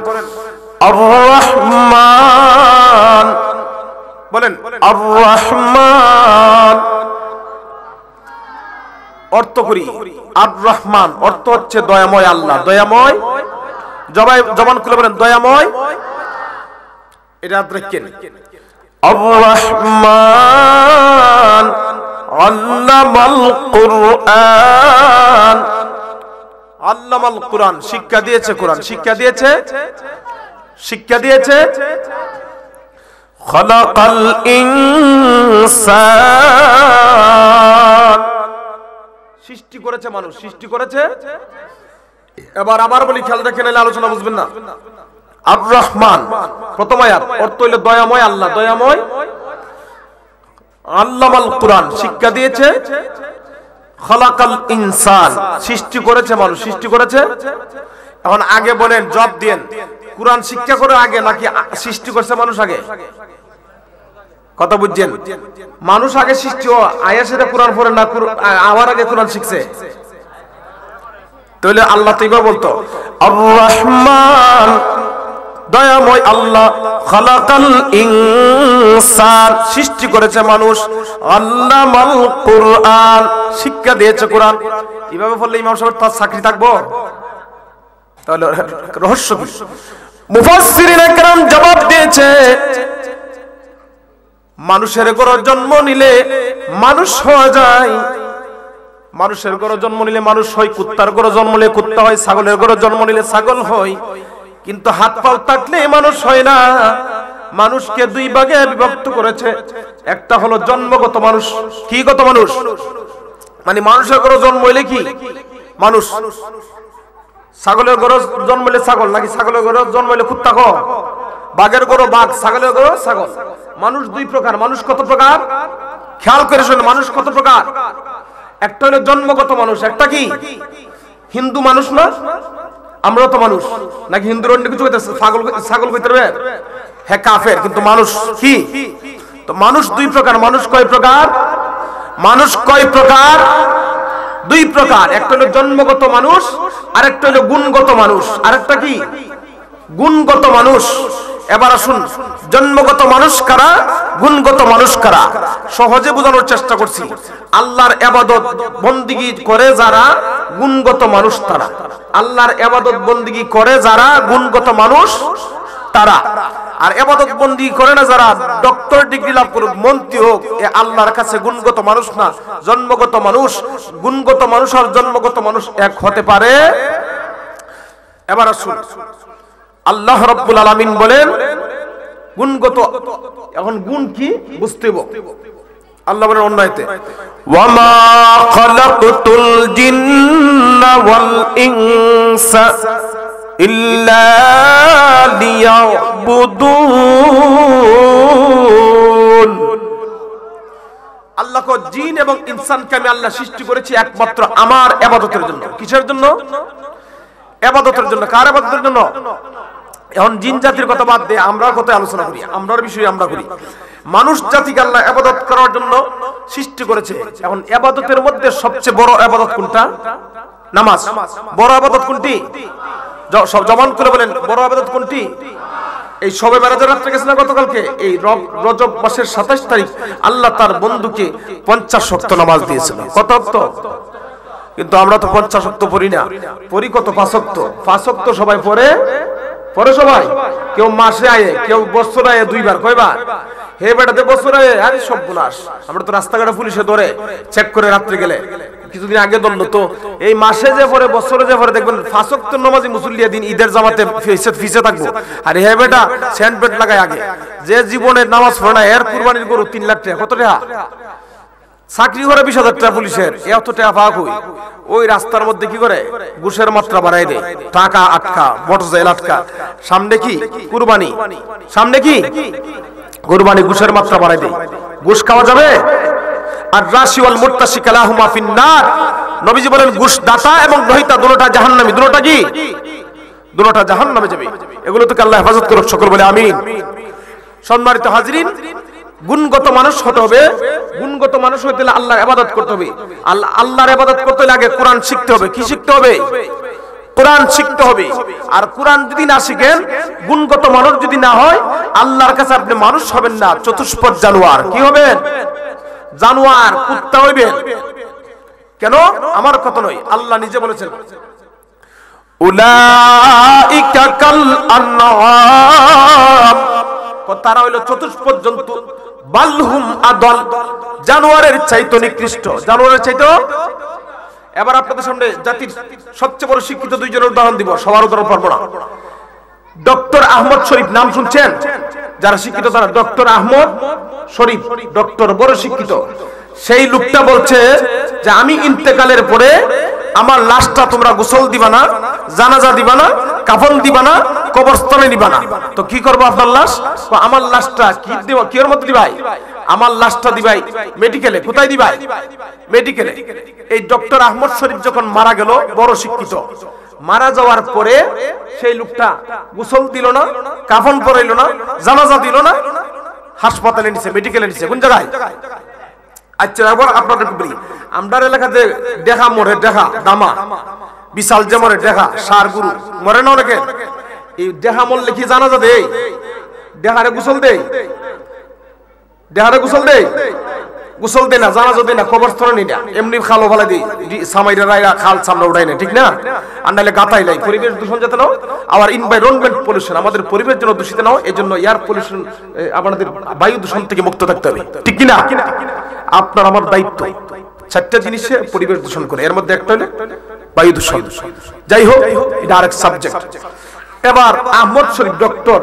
আর রহমান, বলেন আর রহমান। অর্থ করি, আর রহমান অর্থ হচ্ছে দয়াময় আল্লাহ। দয়াময়, জবান খুলে বলেন দয়াময়। এটা দেখেন, আর রহমান আল্লামাল কুরআন। আল্লামাল কুরআন, শিক্ষা দিয়েছে। কোরআন শিক্ষা দিয়েছে, শিক্ষা দিয়েছে। খালাকাল ইনসান, সৃষ্টি করেছে মানুষ, সৃষ্টি করেছে। এবার আবার বলি, খেয়াল রাখেন, আলোচনা বুঝবেন না। আর রহমান প্রথম আয়াত, অর্থ হইল দয়াময় আল্লাহ। দয়াময় আল্লামাল কুরআন শিক্ষা দিয়েছে, খালাকাল ইনসান সৃষ্টি করেছে মানুষ, সৃষ্টি করেছে। এখন আগে বলেন, জবাব দেন, কুরআন শিক্ষা করে আগে নাকি সৃষ্টি করছে মানুষ আগে? কথা বুঝছেন? মানুষ আগে সৃষ্টি, আয়াসের কোরআন পড়ে না আমার আগে কোরআন শিখছে? তাহলে আল্লাহ তো এবার বলতো আর রহমান দয়াময় আল্লাহ, খালাকাল ইনসান সৃষ্টি করেছে মানুষ, আল্লামাল কুরআন শিক্ষা দিয়েছে কোরআন। এভাবে বললে ইমাম সাহেব তার চাকরি থাকবো? তাহলে রহস্য কি? মুফাসসিরিনে কেরাম জবাব দিয়েছে, মানুষের ঘরে জন্ম নিলে মানুষ হওয়া যায়, মানুষের ঘরে জন্ম নিলে মানুষ হয়, কুত্তার ঘরে জন্ম নিলে কুত্তা হয়, ছাগলের ঘরে জন্ম নিলে ছাগল হয়, কিন্তু হাত পাও থাকলে মানুষ হয় না। মানুষকে দুই ভাগে বিভক্ত করেছে, একটা হলো জন্মগত মানুষ। কি গত মানুষ? মানে মানুষের ঘরে জন্ম হইলে কি মানুষ, ছাগলের ঘরে জন্ম হইলে ছাগল, নাকি ছাগলের ঘরে জন্ম হইলে কুত্তা কো, বাঘের ঘরে বাঘ, ছাগলের ঘরে ছাগল। মানুষ দুই প্রকার। মানুষ কত প্রকার? খেয়াল করে শুনুন, মানুষ কত প্রকার? একটা হলো জন্মগত মানুষ, একটা কি হিন্দু মানুষ না? আমরা তো মানুষ, নাকি হিন্দুর অন্য কিছু কইতেছে? ছাগল কইতে পারবে? হ্যাঁ কাফের, কিন্তু মানুষ কি? তো মানুষ দুই প্রকার। মানুষ কয় প্রকার? মানুষ কয় প্রকার? দুই প্রকার। একটা হলো জন্মগত মানুষ, আর একটা হলো গুণগত মানুষ। আরেকটা কি? গুণগত মানুষ। এবার আসুন, জন্মগত মানুষ কারা, গুণগত মানুষ কারা? সহজে বোঝানোর চেষ্টা করছি। আল্লাহর ইবাদত বন্দেগী করে যারা, গুণগত মানুষ তারা। আল্লাহর ইবাদত বন্দেগী করে যারা, গুণগত মানুষ তারা। আর ইবাদত বন্দেগী করে না যারা, ডক্টর ডিগ্রি লাভ করুক, মন্ত্রী হোক, এ আল্লাহর কাছে গুণগত মানুষ না, জন্মগত মানুষ। গুণগত মানুষ আর জন্মগত মানুষ এক হতে পারে? এবার আসুন, আল্লাহ রাব্বুল আলামিন বলেন গুণগত। এখন গুণ কি বুঝতে হবে। আল্লাহ বলেন অন্য আয়াতে, ওয়া মা খালাকতুল জিন্না ওয়াল ইনসা ইল্লা লিয়াবুদুন। আল্লাহ কো জিন এবং ইনসানকে আমি আল্লাহ সৃষ্টি করেছি একমাত্র আমার ইবাদতের জন্য। কিসের জন্য? ইবাদতের জন্য। কার ইবাদতের জন্য? এখন জিন জাতির কথা বাদ দিয়ে আমরার কথা আলোচনা করি, আমরার বিষয়ে আমরা করি। মানুষ জাতিকে আল্লাহ ইবাদত করার জন্য সৃষ্টি করেছে। এখন ইবাদতের মধ্যে সবচেয়ে বড় ইবাদত কোনটা? নামাজ। বড় ইবাদত কোনটি? সব জবান করে বলেন, বড় ইবাদত কোনটি? এই শবে বরাতের রাত্রে গেছে না গতকালকে, এই রজব মাসের 27 তারিখ আল্লাহ তার বন্ধুকে 50 ওয়াক্ত নামাজ দিয়েছিল। কত ওয়াক্ত? কিন্তু আমরা তো 50 ওয়াক্ত পড়ি না, পড়ি কত? 5 ওয়াক্ত। 5 ওয়াক্ত সবাই পড়ে সবাই, কেউ মাসে আয়ে, কেউ বছর আয়ে দুইবার। কয়বার? হে বেটাতে বছর আয়ে, আরে সব বুলাস। আমরা তো রাস্তাঘাটে পুলিশে ধরে চেক করে রাত্রে গেলে, কিছুদিন আগে ধরলো তো। এই মাসে যে পরে, বছরে যে পরে, দেখবেন 5 ওয়াক্ত নামাজি মুসল্লিয়া দিন ঈদের জামাতে ফিসে থাকবো। আর হে বেটা স্যান্ড পেট লাগায় আগে, যে জীবনে নামাজ পড়ে না, এর কুরবানির গরু 3 লাখ টাকা। কত টাকা? চাকরি করে 20,000 টাকা পুলিশের, এত টাকা পাক হই। ওই রাস্তার মধ্যে কি করে? ঘুষের মাত্রা বাড়াই দেয়, টাকা আটকা, মোটরসাইকেল আটকা। সামনে কি? কুরবানি। সামনে কি? কুরবানি। ঘুষের মাত্রা বাড়াই দেয়। ঘুষ খাওয়া যাবে? আর রাশি ওয়াল মুত্তাসি কালাহুমা ফিন্নার। নবীজি বলেন ঘুষ দাতা এবং গ্রহীতা দুটোটা জাহান্নামী। দুটোটা কি? দুটোটা জাহান্নামে যাবে। এগুলো থেকে আল্লাহ হেফাজত করুক, সকল বলে আমিন। সম্মানিত হাজিরিন, গুণগত মানুষ হতে হবে। গুণগত মানুষ হতে হলে আল্লাহর ইবাদত করতে হবে। আল্লাহর ইবাদত করতে হলে আগে কোরআন শিখতে হবে। কি শিখতে হবে? কোরআন শিখতে হবে। আর কোরআন যদি না শিখেন, গুণগত মানুষ যদি না হয়, আল্লাহর কাছে আপনি মানুষ হবেন না, চতুষ্পদ জানোয়ার। কি হবেন? জানোয়ার, কুত্তা হইবেন। কেন? আমার কথা নয়, আল্লাহ নিজে বলেছেন উলাইকা কাল আনআম। তারা হইল চতুষ্পদ জন্তু। বালহুম আদল, জানোয়ারের চাইতে নিকৃষ্ট। জানোয়ারের চাইতে। এবার আপনাদের সামনে জাতির সবচেয়ে বড় শিক্ষিত দুইজনের উদাহরণ দিব, সবার উদাহরণ পারবো না। ডক্টর আহমদ শরীফ নাম শুনছেন? যারা শিক্ষিত তারা। ডক্টর আহমদ শরীফ, ডক্টর, বড় শিক্ষিত। সেই লোকটা বলছে যে আমি ইন্তেকালের পরে আমার লাশটা তোমরা গোসল দিবা না, জানাজা দিবা না, কাফন দিবা না, কবরস্থানে নিবা না। তো কি করবো আপনার লাশ? আমার লাশটা কি দিব? কি এর মধ্যে দিবাই? আমার লাশটা দিবাই মেডিকেলে। কোথায় দিবাই? মেডিকেলে। এই ডক্টর আহমদ শরীফ যখন মারা গেল, বড় শিক্ষিত, মারা যাওয়ার পরে সেই লোকটা গোসল দিল না, কাফন পরাইল না, জানাজা দিল না, হাসপাতালে নিছে, মেডিকেলে নিছে। কোন জায়গায়? আচ্ছা একবার আপনাদেরকে বলি, আমরার এলাকাতে দেখা মরে, দেখা দামা বিশাল যে মরে, দেখা সার গুরু মরে না অনেকে। এই দেখা মরলে কি জানাজা দেয়? দেহারে গোসল দেয়? দেহারে গোসল দেয়? গোসল দেয় না, জানাজা দেয় না, কবরস্থানে নেই না, এমনি খালো ভালো দিই, সামাইরা রাইরা খাল সামনে উঠাই না, ঠিক না? আর নাহলে গাতাই লাই, পরিবেশ দূষণ যাতে নাও। আবার এনভায়রনমেন্ট পলিউশন, আমাদের পরিবেশ যেন দূষিত নাও, এই জন্য এয়ার পলিউশন, আমাদের বায়ু দূষণ থেকে মুক্ত থাকতে হবে, ঠিক কিনা? আপনার আমার দায়িত্ব। 4টা জিনিসে পরিবেশ দূষণ করে, এর মধ্যে একটা হলো বায়ু দূষণ। যাই হোক, এটা আরেক সাবজেক্ট। এবার আহমদ শরীফ ডক্টর,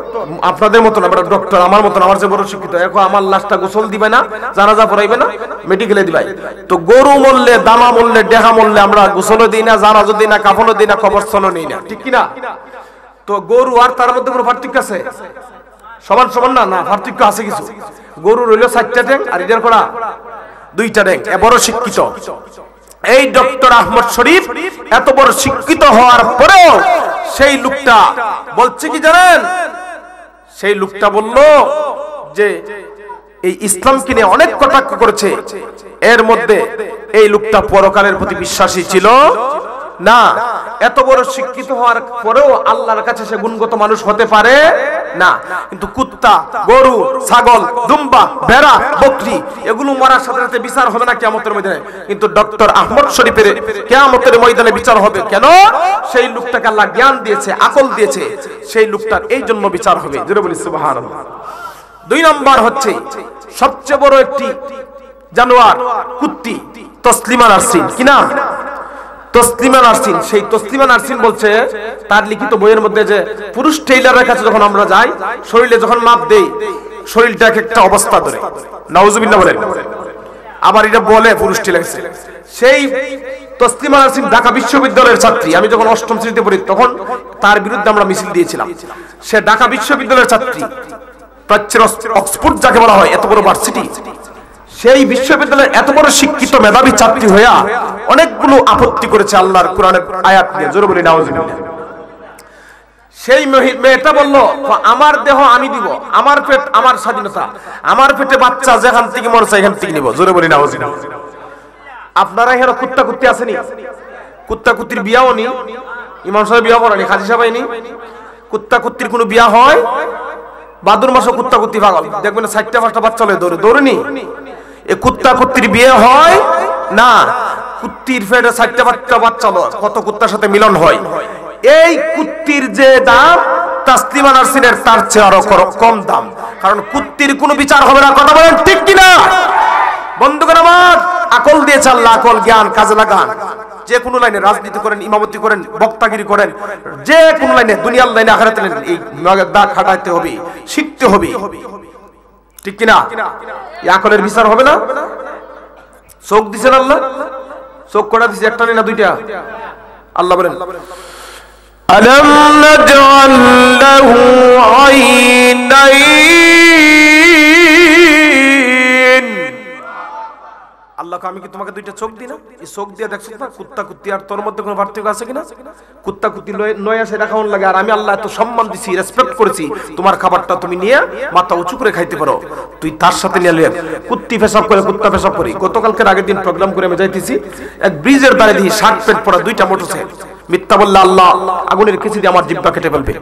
আপনাদের মতন আমরা ডক্টর, আমার মতন, আমার যে বড় শিক্ষিত, এখন আমার লাশটা গোসল দিবে না, জানাজা পড়াইবে না, মেডিকেলে দিবাই। তো গরু মরলে, দামা মরলে, ডেহা মরলে আমরা গোসলও দিই না, জানাজা দিই না, কাফনও দিই না, কবরস্থানও নেই না, ঠিক কিনা? তো গরু আর তার মধ্যে কোনো পার্থক্য আছে? সমান সমান না? না, পার্থক্য আছে কিছু। গরু রইল 4টা ট্যাং, আর এটার করা 2টা ট্যাং। বড় শিক্ষিত এই ডক্টর আহমদ শরীফ এত বড় শিক্ষিত হওয়ার পরেও সেই লোকটা বলছে কি জানেন? সেই লোকটা বলল যে এই ইসলামকে নিয়ে অনেক কটাক্ষ করেছে, এর মধ্যে এই লোকটা পরকালের প্রতি বিশ্বাসী ছিল না। এত বড় শিক্ষিত হওয়ার পরেও আল্লাহর কাছে সে গুণগত মানুষ হতে পারে না। কিন্তু কুত্তা, গরু, ছাগল, দুম্বা, ভেড়া, বকরি এগুলো মরার সাথে সাথে বিচার হবে না কিয়ামতের ময়দানে, কিন্তু ডক্টর আহমদ শরীফের কিয়ামতের ময়দানে বিচার হবে। কেন? সেই লোকটাকে আল্লাহ জ্ঞান দিয়েছে, আকল দিয়েছে, সেই লোকটার এই জন্য বিচার হবে। জোরে বলি সুবহানাল্লাহ। 2 নম্বর হচ্ছে সবচেয়ে বড় একটি জানোয়ার কুত্তি, তসলিমা নাসরিন। কি না? তসলিমা নাসরিন। সেই তসলিমা নাসরিন বলছে তার লিখিত বইয়ের মধ্যে যে পুরুষ টেইলারের কাছে যখন আমরা যাই, শরীরে যখন মাপ দেই, শরীরটা একটা অবস্থা ধরে, নাউজুবিল্লাহ বলেন। আবার এটা বলে পুরুষ টেইলার। সেই তসলিমা নাসরিন ঢাকা বিশ্ববিদ্যালয়ের ছাত্রী। আমি যখন 8ম শ্রেণীতে পড়ি তখন তার বিরুদ্ধে আমরা মিছিল দিয়েছিলাম। সে ঢাকা বিশ্ববিদ্যালয়ের ছাত্রী, প্রাচ্যের অক্সফোর্ড যাকে বলা হয়, এত বড় ভার্সিটি, সেই বিশ্ববিদ্যালয়ের এত বড় শিক্ষিত মেধাবী ছাত্রী হইয়া অনেকগুলো আপত্তি করেছে আল্লাহর কোরআনের আয়াত নিয়ে। জোরে বলি নাউজুবিল্লাহ। সেই মেয়েটা বলল, আমার দেহ আমি দিব, আমার পেট আমার স্বাধীনতা, আমার পেটে বাচ্চা যেখান থেকে মরছে এখান থেকে নিব। জোরে বলি নাউজুবিল্লাহ। আপনারা এখানে কুত্তা কুত্তি আসেনি? কুত্তা কুত্তির বিয়াও নি, ইমাম সাহেব বিয়া করেনি, খাজি সাহেব হয়নি। কুত্তা কুত্তির কোনো বিয়া হয়? ভাদ্র মাসে কুত্তা কুত্তি পাগল, দেখবেন 4টা 5টা বাচ্চা লয়ে দৌড়ে, দৌড়েনি? এই কুত্তা কুত্তির বিয়ে হয় না, কুত্তির পেটে 4টা 5টা বাচ্চা লয়, কত কুত্তার সাথে মিলন হয়। এই কুত্তির যে দাম তাসলিমা নাসরিনের তার চেয়ে আরো কম দাম, কারণ কুত্তির কোনো বিচার হবে না। কথা বলেন ঠিক কিনা? বন্ধুগণ আমার, আকল দিয়েছে আল্লাহ, আকল জ্ঞান কাজে লাগান। যে কোনো লাইনে রাজনীতি করেন, ইমামতি করেন, বক্তাগিরি করেন, যে কোনো লাইনে, দুনিয়ার লাইনে, আখিরাতের লাইনে, এই দাগ খাটাইতে হবে, শিখতে হবে, ঠিক কিনা? এই আকলের বিচার হবে না। চোখ দিছেন আল্লাহ, চোখ কটা দিছে? একটা না 2টা? আল্লাহ বলেন আলাম নাজআল লাহু আইনাইন। আল্লাহ আমি কি তোমাকে 2টা চোখ দিই না? এই চোখ দিয়ে দেখছো না কুত্তা কুত্তি আর তোর মধ্যে কোনো পার্থক্য আছে কিনা? কুত্তা কুত্তি নয় আসে রাখাউন লাগে, আর আমি আল্লাহ এত সম্মান দিছি, রেসপেক্ট করেছি, তোমার খাবারটা তুমি নিয়ে মাথা উঁচু করে খাইতে পারো, তুই তার সাথে নিয়ে লিয়ে কুত্তি পেশাব করে, কুত্তা পেশাব করি। গতকালকের আগের দিন প্রোগ্রাম করে আমি যাইতেছি, এক ব্রিজের ধারে দিয়ে শার্ট প্যান্ট পরা 2টা মোটরসাইকেল, মিথ্যা বললে আল্লাহ আগুনের কেচি দিয়ে আমার জিহ্বা কেটে ফেলবে।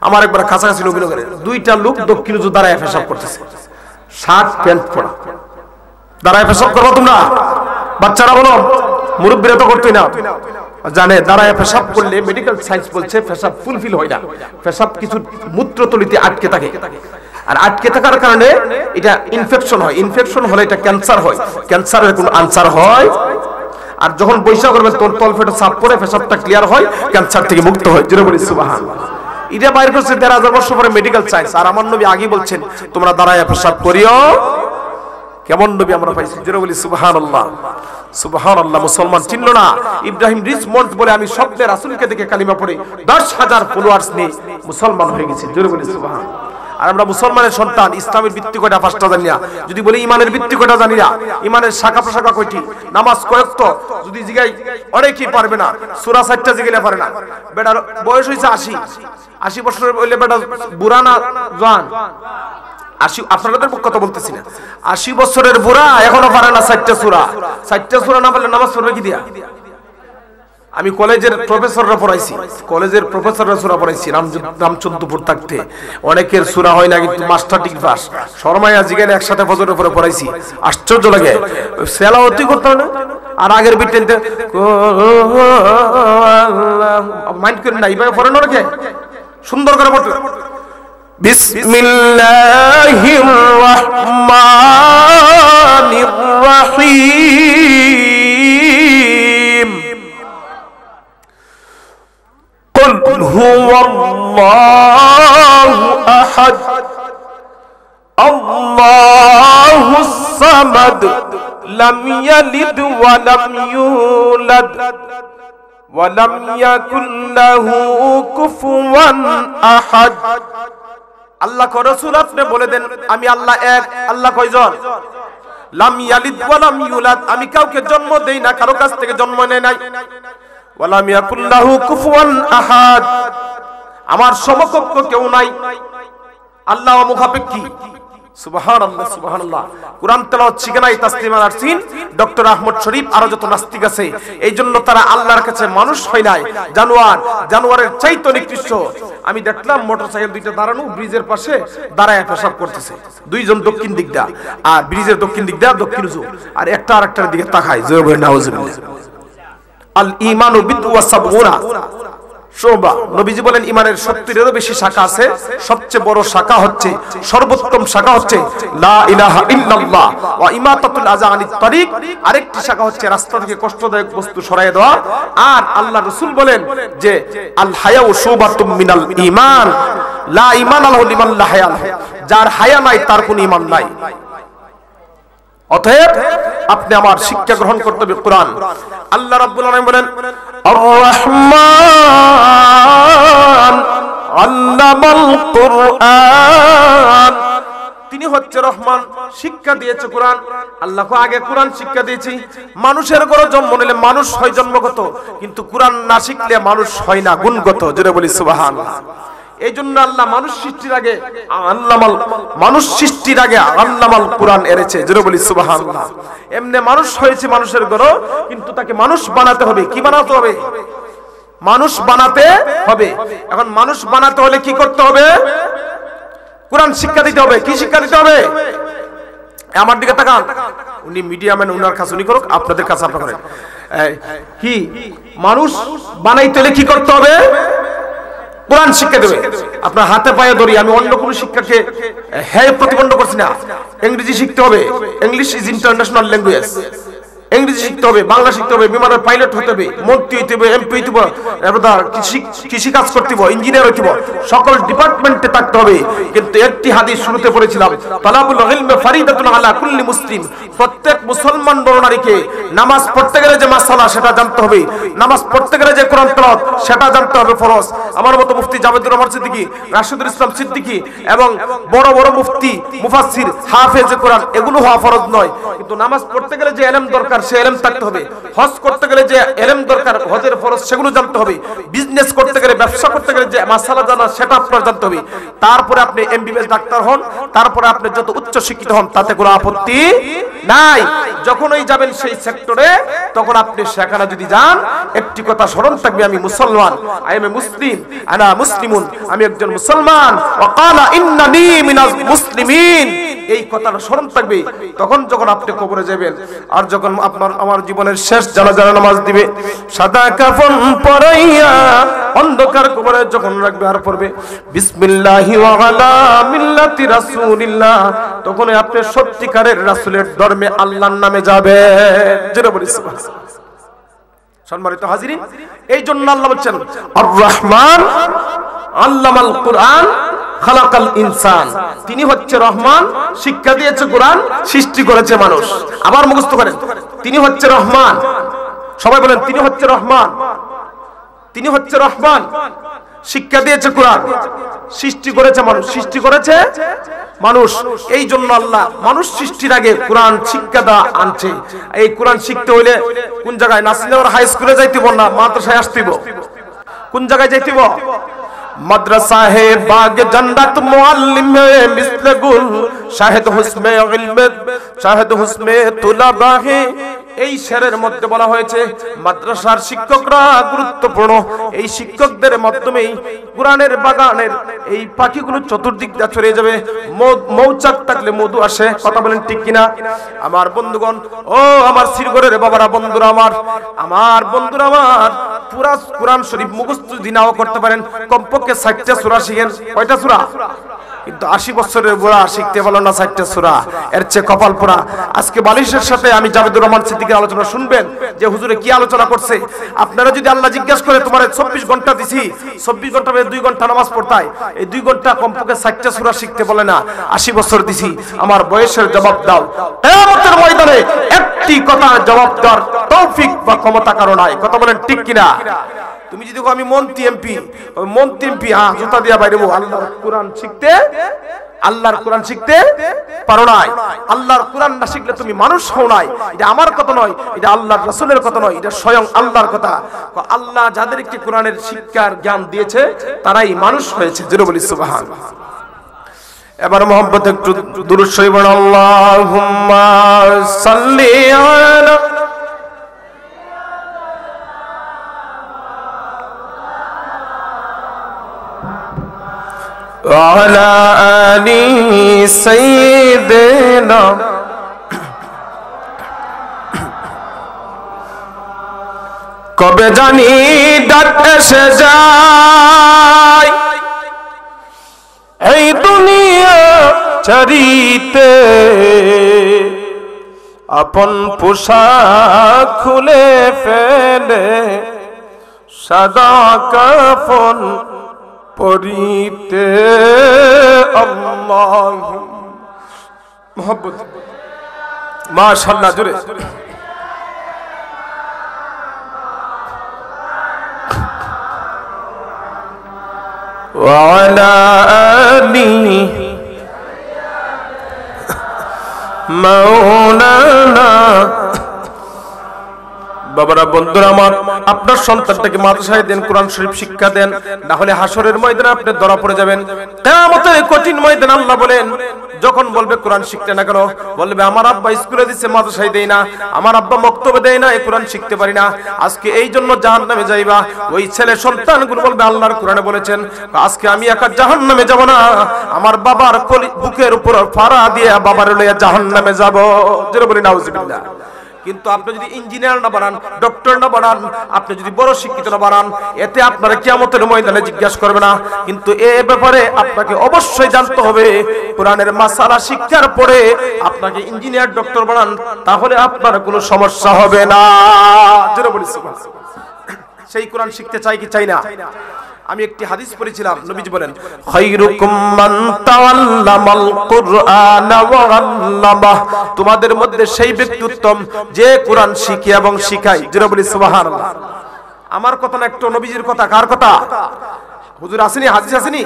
আমার একবার কাছাকাছি লোক করে 2টা লোক দক্ষিণ দাঁড়ায় পেশাব করতেছে, শার্ট প্যান্ট পরা, দাঁড়ায় পেশাব করবো তোমরা? বাচ্চারা বলো, মুরব্বীরা তো করতোই না, জানে দাঁড়ায় পেশাব করলে মেডিকেল সায়েন্স বলছে পেশাব ফুলফিল হয় না, পেশাব কিছু মূত্রতলিতে আটকে থাকে, আর আটকে থাকার কারণে এটা ইনফেকশন হয়, ইনফেকশন হলে এটা ক্যান্সার হয়, ক্যান্সারের কোনো আনসার হয়। আর যখন বৈশাখ করবে তোর তলপেটে চাপ পড়ে পেশাবটা ক্লিয়ার হয়, ক্যান্সার থেকে মুক্ত হয়। জোরে বলি সুবহানাল্লাহ। এটা বাইর করছে 13,000 বছর পরে মেডিকেল সায়েন্স। আর আমার নবী আগে বলছেন তোমরা দাঁড়ায় পেশাব করিও। কেমন নবী আমরা পাইছি? জোরে বলি সুবহানাল্লাহ, সুবহানাল্লাহ। মুসলমান চিনল না? ইব্রাহিম রিচমন্ড বলে আমি স্বপ্নে রাসূলকে দেখে কালিমা পড়ে 10,000 ফলোয়ার্স নিয়ে মুসলমান হয়ে গেছি। জোরে বলি সুবহানাল্লাহ। আর আমরা মুসলমানের সন্তান, ইসলামের ভিত্তি কয়টা পাঁচটা জানি না, যদি বলি ইমানের ভিত্তি কয়টা জানি না, ইমানের শাখা প্রশাখা কয়টি, নামাজ কয়েকটা যদি জিগাই অনেকেই পারবে না, সূরা 4টা জিগাইলে পারে না। বেটার বয়স হইছে 80 বছরের বললে বেটা বুড়া না জওয়ান? 80, আপনাদের কথা বলতেছি না, 80 বছরের বুড়া এখনো পারে না 4টা সূরা না পারলে নামাজ পড়বে কি দিয়া? আমি কলেজের প্রফেসররা পড়াইছি, সূরা পড়াইছি রামচন্দ্রপুর থাকতে, অনেকের সূরা হয় না কিন্তু মাস্টার ডিগ্রি পাস, শর্মায়া জিগানে একসাথে ফজরের পরে পড়াইছি, আশ্চর্য লাগে, সেলাওয়াতই করতে না। আর আগের বিটেনতে মাইন্ড করেন না, এইভাবে পড়েন নাকি সুন্দর করে পড়তে। বিসমিল্লাহির রাহমানির রাহিম। কুল হুয়াল্লাহু আহাদ আল্লাহুস সামাদ লাম ইয়ালিদ ওয়া লাম ইউলাদ ওয়া লাম ইয়াকুল লাহু কুফুয়ান আহাদ। আল্লাহ কো রাসূল আপনি বলে দেন আমি আল্লাহ এক। আল্লাহ কয়জন? লাম ইয়ালিদ ওয়া লাম ইউলাদ, আমি কাউকে জন্ম দেই না, কারো কাছ থেকে জন্ম নেই নাই। ওয়া লাম ইয়াকুল লাহু কুফুয়ান আহাদ, আমার সমকক্ষ কেউ নাই। আল্লাহ মুখাপেক্ষী। সুবহানাল্লাহ সুবহানাল্লাহ। কুরআন তেলাওয়াত শিখে নাই তাসলিমা নাসরিন, ডক্টর আহমদ শরীফ, আরো যত নাস্তিক আছে, এই জন্য তারা আল্লাহর কাছে মানুষ হয় নাই, জানোয়ারের চাইতে নিকৃষ্ট। আমি দেখলাম মোটরসাইকেল দুইটা দাঁড়ানো ব্রিজের পাশে দাঁড়ায় পেশাব করতেছে, দুইজন দক্ষিণ দিক দা, আর ব্রিজের দক্ষিণ দিক দা দক্ষিণ উজু, আর একটা আরেকটার দিকে তাকায়। জোরে নাউজুবিল্লাহ। আল ঈমানু বিদওয়া সাবগুনা শোবা। নবীজি বলেন ইমানের 70-এরও বেশি শাখা আছে, সবচেয়ে বড় শাখা হচ্ছে, সর্বোত্তম শাখা হচ্ছে লা ইলাহা ইল্লাল্লাহ ওয়া ইমাতাতুল আযা আনিত তারিক। আরেকটি শাখা হচ্ছে রাস্তা থেকে কষ্টদায়ক বস্তু সরায় দেওয়া। আর আল্লাহ রাসূল বলেন যে আল হায়াউ শুবাতুম মিনাল ঈমান, লা ঈমান আলাহু লিমান লা হায়া লাহু, যার হায়া নাই তার কোনো ঈমান নাই। অতএব আপনি আমার শিক্ষা গ্রহণ করতে হবে কোরআন। আল্লাহ রাব্বুল আলামিন বলেন আর রহমান আল্লামাল কুরআন, তিনি হচ্ছে রহমান, শিক্ষা দিয়েছে কোরআন। আল্লাহকে আগে কোরআন শিক্ষা দিয়েছি। মানুষের ঘরে জন্ম নিলে মানুষ হয় জন্মগত, কিন্তু কোরআন না শিখলে মানুষ হয় না গুণগত। জোরে বলি সুবহানাল্লাহ। এই জন্য আল্লাহ মানুষ সৃষ্টির আগে আল্লামাল কোরআন এনেছে। জোরে বলি সুবহানাল্লাহ। এমনি মানুষ হয়েছে মানুষের ঘরে, কিন্তু তাকে মানুষ বানাতে হবে। কি বানাতে হবে? মানুষ বানাতে হবে। এখন মানুষ বানাতে হলে কি করতে হবে? কোরআন শিক্ষা দিতে হবে। কি শিক্ষা দিতে হবে? আমার দিকে তাকান, উনি মিডিয়াম্যান, উনার কাছে উনি করুক, আপনাদের কাছে আপনারা করেন। কি মানুষ বানাইতে হলে কি করতে হবে? কোরআন শিক্ষা দেবে। আপনার হাতে পায়ে ধরি, আমি অন্য কোনো শিক্ষাকে হ্যাঁ প্রতিবন্ধ করছি না। ইংরেজি শিখতে হবে, ইংলিশ ইজ ইন্টারন্যাশনাল ল্যাঙ্গুয়েজ। ইংরেজি শিখতে হবে, বাংলা শিখতে হবে, বিমানের পাইলট হতে হবে, মন্ত্রী হইতে হবে, এমপি হইতে হবে, কৃষি কাজ করতে হবে, ইঞ্জিনিয়ার হইতে হবে, সকল ডিপার্টমেন্টে থাকতে হবে। কিন্তু একটি হাদিস শুরুতে পড়েছিলাম, তালাবুল ইলমি ফারিদাতুন আলা কুল্লি মুসলিম, প্রত্যেক মুসলমান নরনারীকে নামাজ পড়তে গেলে যে মাসালা সেটা জানতে হবে, নামাজ পড়তে গেলে যে কোরআন তেলাওয়াত সেটা জানতে হবে ফরজ। আমার মতো মুফতি জাবেদুর রহমান সিদ্দিকী, রাশিদুল ইসলাম সিদ্দিকী এবং বড় বড় মুফতি, মুফাসসির, হাফেজ কোরআন এগুলো হওয়া ফরজ নয়। কিন্তু নামাজ পড়তে গেলে যে ইলম দরকার সে ইলম থাকতে হবে। হজ করতে গেলে যে ইলম দরকার, হজের ফরজ সেগুলো জানতে হবে। বিজনেস করতে গেলে, ব্যবসা করতে গেলে যে মাসালা জানা সেটা আপনার জানতে হবে। তারপরে আপনি এমবিবিএস ডাক্তার হন, তারপরে আপনি যত উচ্চ শিক্ষিত হন তাতে কোনো আপত্তি নাই। যখনই যাবেন সেই সেক্টরে, তখন আপনি সেখানে যদি যান, একটি কথা স্মরণ থাকবে, আমি মুসলমান, আই এম এ মুসলিম, আনা মুসলিমুন, আমি একজন মুসলমান। ওয়া ক্বালা ইন্নানি মিনাল মুসলিমিন, এই কথাটা স্মরণ থাকবে। তখন যখন আপনি কবরে যাবেন, আর যখন আপনার আমার জীবনের শেষ জানাজা নামাজ দিবে, সাদা কাফন পরাইয়া অন্ধকার কবরে যখন রাখবে আর পড়বে বিসমিল্লাহি ওয়া আলা মিল্লাতি রাসূলিল্লাহ, তখন আপনি সত্যিকারের রাসূলের ধর্মে আল্লাহর নামে যাবেন। জোরে বলি সুবহানাল্লাহ। সম্মানিত হাজিরিন, এই জন্য আল্লাহ বলেন আর রহমান আল্লামাল কুরআন খালাকাল ইনসান, তিনি হচ্ছে রহমান, শিক্ষা দিয়েছে কোরআন, সৃষ্টি করেছে মানুষ। আবার মুখস্থ করেন, তিনি হচ্ছে রহমান। সবাই বলেন তিনি হচ্ছে রহমান, তিনি হচ্ছে রহমান, শিক্ষা দিয়েছে কোরআন, সৃষ্টি করেছে মানুষ, সৃষ্টি করেছে মানুষ। এই জন্য আল্লাহ মানুষ সৃষ্টির আগে কোরআন শিক্ষা দেওয়া আনছে। এই কোরআন শিখতে হইলে কোন জায়গায়? নাসিলের হাই স্কুলে যাইতেব না, মাদ্রাসায় আসতেব। কোন জায়গায় যাইতেব? মাদ্রাসা হে বাগ জান্নাত মুআল্লিম হে মিসলে গুল শাহিদ হুসমে ইলমে শাহিদ হুসমে তুলাবা হে। এই শেরের মধ্যে বলা হয়েছে মাদ্রাসার শিক্ষকরা গুরুত্বপূর্ণ। এই শিক্ষকদের মাধ্যমেই কোরআনের বাগানের এই পাখিগুলো চতুর্দিক দিয়ে ছড়িয়ে যাবে। মৌচাক থাকলে মধু আসে। কথা বলেন ঠিক কিনা? আমার বন্ধুগণ, ও আমার শ্রীগড়ের বাবারা, বন্ধুরা আমার, আমার বন্ধুরা আমার, পুরা কোরআন শরীফ মুখস্থ যদি নাও করতে পারেন, কমপক্ষে 60টা সূরা শিখেন। কয়টা সূরা? কিন্তু 80 বছরের বুড়া শিখতে পারলো না 60টা সূরা, এর চেয়ে কপাল পোড়া। আজকে বালিশের সাথে আমি জাভেদুর রহমান সিদ্দিকের আলোচনা শুনবেন যে হুজুরে কি আলোচনা করছে। আপনারা যদি আল্লাহ জিজ্ঞাসা করে তোমার 24 ঘন্টা দিছি, 24 ঘন্টা 2 ঘন্টা নামাজ পড়তাই, এই 2 ঘন্টা কমপক্ষে 60টা সূরা শিখতে বলে না, 80 বছর দিছি, আমার বয়সের জবাব দাও। কিয়ামতের ময়দানে একটি কথার জবাব দেওয়ার তৌফিক বা ক্ষমতা কারো নাই। কথা বলেন ঠিক কিনা? তুমি যদি আমি মন্ত্রী এমপি, হ্যাঁ জুতা দিয়া বাইরেবো, আল্লাহর কোরআন শিখতে, আল্লাহর কোরআন শিখতে পারো নাই। আল্লাহর কোরআন না শিখলে তুমি মানুষ হও নাই। এটা আমার কথা নয়, এটা আল্লাহর রাসূলের কথা নয়, এটা স্বয়ং আল্লাহর কথা। আল্লাহ যাদেরকে কোরআনের শিক্ষার জ্ঞান দিয়েছে তারাই মানুষ হয়েছে। জোরে বলি সুবহানাল্লাহ। এবার মোহাম্মদ একটু দুরূদ শরীফ পড়ুন। আল্লাহুম্মা সাল্লি আলা وعلى آل سيدنا কবে জানি ডাক এসে যায় এই দুনিয়া চারিতে, আপন পোশাক খুলে ফেলে সাদা কাফন পরিতে। আল্লাহ মোহাম্মদ মাশাআল্লাহ জোরে। ওয়ালা আলি মাওলানা। বাবারা, বন্ধুরা আমার, আপনার সন্তানটাকে মাদ্রাসায় দেন, কোরআন শরীফ শিক্ষা দেন, না হলে হাসরের ময়দানে আপনি ধরা পড়ে যাবেন। কিয়ামতের কঠিন ময়দানে আল্লাহ বলেন, যখন বলবে কোরআন শিখতে না কেন, বলবে আমার আব্বা স্কুলে দিচ্ছে মাদ্রাসায় দেই না, আমার আব্বা মক্তবে দেয় না, এই কোরআন শিখতে পারি না, আজকে এই জন্য জাহান্নামে যাইবা। ওই ছেলে সন্তানগুলো বলবে আল্লাহর কোরআনে বলেছেন আজকে আমি একা জাহান্নামে যাব না, আমার বাবার বুকের উপর ফাড়া দিয়ে বাবার লইয়া জাহান্নামে যাব। যেটা বলি নাউজুবিল্লাহ। কিন্তু আপনি যদি ইঞ্জিনিয়ার না বানান, ডক্টর না বানান, আপনি যদি বড় শিক্ষিত না বানান, এতে আপনারা কিয়ামতের ময়দানে জিজ্ঞাসা করবে না। কিন্তু এ ব্যাপারে আপনাকে অবশ্যই জানতে হবে, কোরআনের মাসালা শিক্ষার পরে আপনাকে ইঞ্জিনিয়ার ডক্টর বানান, তাহলে আপনার কোনো সমস্যা হবে না। যেটা বলি সেই কোরআন শিখতে চাই কি চাই না? আমি একটি হাদিস পড়েছিলাম, নবীজি বলেন খায়রুকুম মান তাআল্লামাল কুরআন ওয়া আল্লামা। তোমাদের মধ্যে সেই ব্যক্তি উত্তম যে কোরআন শিখে এবং শিখায়। যেটা বলি সুবহানাল্লাহ। আমার কথা না, একটু নবীজির কথা। কার কথা? হুজুর আসেনি, হাদিস আসেনি,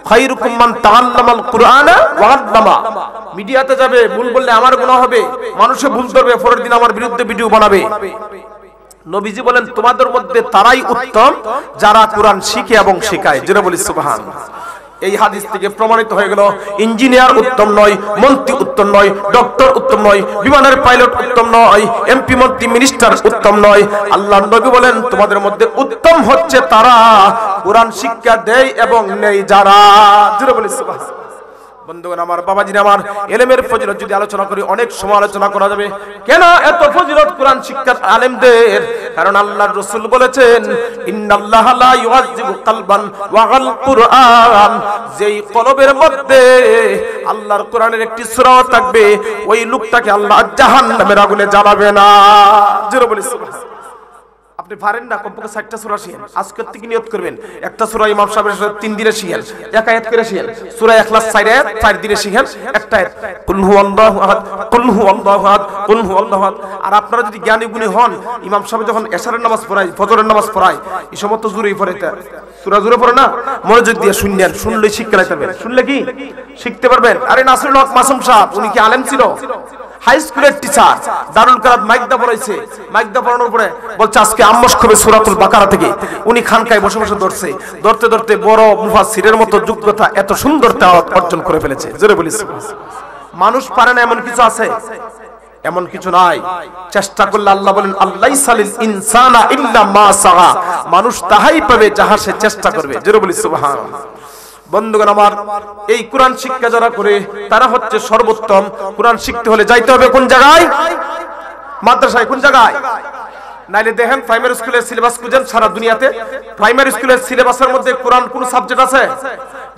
খায়রুকুম মান তাআল্লামাল কুরআন ওয়া আল্লামা। মিডিয়াতে যাবে, ভুল বললে আমার গুনাহ হবে, মানুষে ভুল ধরবে, পরের দিন আমার বিরুদ্ধে ভিডিও বানাবে। নবীজি বলেন তোমাদের মধ্যে তারাই উত্তম যারা কোরআন শিখে এবং শেখায়। যেটা বলি সুবহানাল্লাহ। এই হাদিস থেকে প্রমাণিত হয়ে গেল ইঞ্জিনিয়ার উত্তম নয়, মন্ত্রী উত্তম নয়, ডক্টর উত্তম নয়, বিমানের পাইলট উত্তম নয়, এমপি মন্ত্রী মিনিস্টার উত্তম নয়। আল্লাহর নবী বলেন তোমাদের মধ্যে উত্তম হচ্ছে তারা কোরআন শিক্ষা দেয় এবং নেই যারা। যেটা বলি সুবহানাল্লাহ। বন্ধুগণ আমার, বাবাজিরা আমার, ইলমের ফজিলত যদি আলোচনা করি অনেক সময় আলোচনা করা যাবে। কেন এত ফজিলত কোরআন শিক্ষার আলেমদের? কারণ আল্লাহর রাসূল বলেছেন ইন্নাল্লাহা লা ইউআযিবু কলবান ওয়া আল কুরআন। যেই কলবের মধ্যে আল্লাহর কোরআনের একটি সূরা থাকবে, ওই লোকটাকে আল্লাহ জাহান্নামের আগুনে জ্বালাবে না। জোরে বলি সুবহানাল্লাহ। আপনি পারেন না, কমপক্ষে 60টা সূরা শিখেন। আজকের থেকে নিয়ত করবেন একটা সূরা ইমাম সাহেবের সাথে 3 দিনে শিখেন, এক আয়াত করে শিখেন। সূরা ইখলাস 4 আয়াত 4 দিনে শিখেন, একটা আয়াত কুল হুয়াল্লাহু আহাদ, কুল হুয়াল্লাহু আহাদ, কুল হুয়াল্লাহু আহাদ। আর আপনারা যদি জ্ঞানী গুণী হন, ইমাম সাহেব যখন এশারের নামাজ পড়ায়, ফজরের নামাজ পড়ায়, এই সমস্ত জুরেই পড়াইতে সূরা জুড়ে পড়ে না, মনোযোগ দিয়ে শুনলেন, শুনলে শিক্ষা নিতে পারবেন। শুনলে কি শিখতে পারবেন? আরে নাসিরুল হক মাসুম সাহেব উনি কি আলেম ছিল? হাই স্কুলের টিচার, দারুল কারাত মাইকদা পড়াইছে। মাইকদা পড়ানোর পরে বলছে আজকে আম্মশ হবে সূরাতুল বাকারা থেকে। উনি খানকায় বসে বসে ধরতে ধরতে বড় মুফাসসিরের মতো যোগ্যতা, এত সুন্দর তেলাওয়াত অর্জন করে ফেলেছে। জোরে বলি সুবহানাল্লাহ। মানুষ পারে না এমন কিছু আছে? এমন কিছু নাই। চেষ্টা করলে আল্লাহ বলেন আল্লাইসালিল ইনসানা ইল্লা মা সাআ, মানুষ তাহাই পাবে যাহা সে চেষ্টা করবে। জোরে বলি সুবহানাল্লাহ। বন্ধুগণ আমার, এই কোরআন শিক্ষা যারা করে তারা হচ্ছে সর্বোত্তম। কোরআন শিখতে হলে যাইতে হবে কোন জায়গায়? মাদ্রাসায়। কোন জায়গায়? নাইলে দেখেন প্রাইমারি স্কুলের সিলেবাস খুঁজেন সারা দুনিয়াতে, প্রাইমারি স্কুলের সিলেবাসের মধ্যে কোরআন কোন সাবজেক্ট আছে?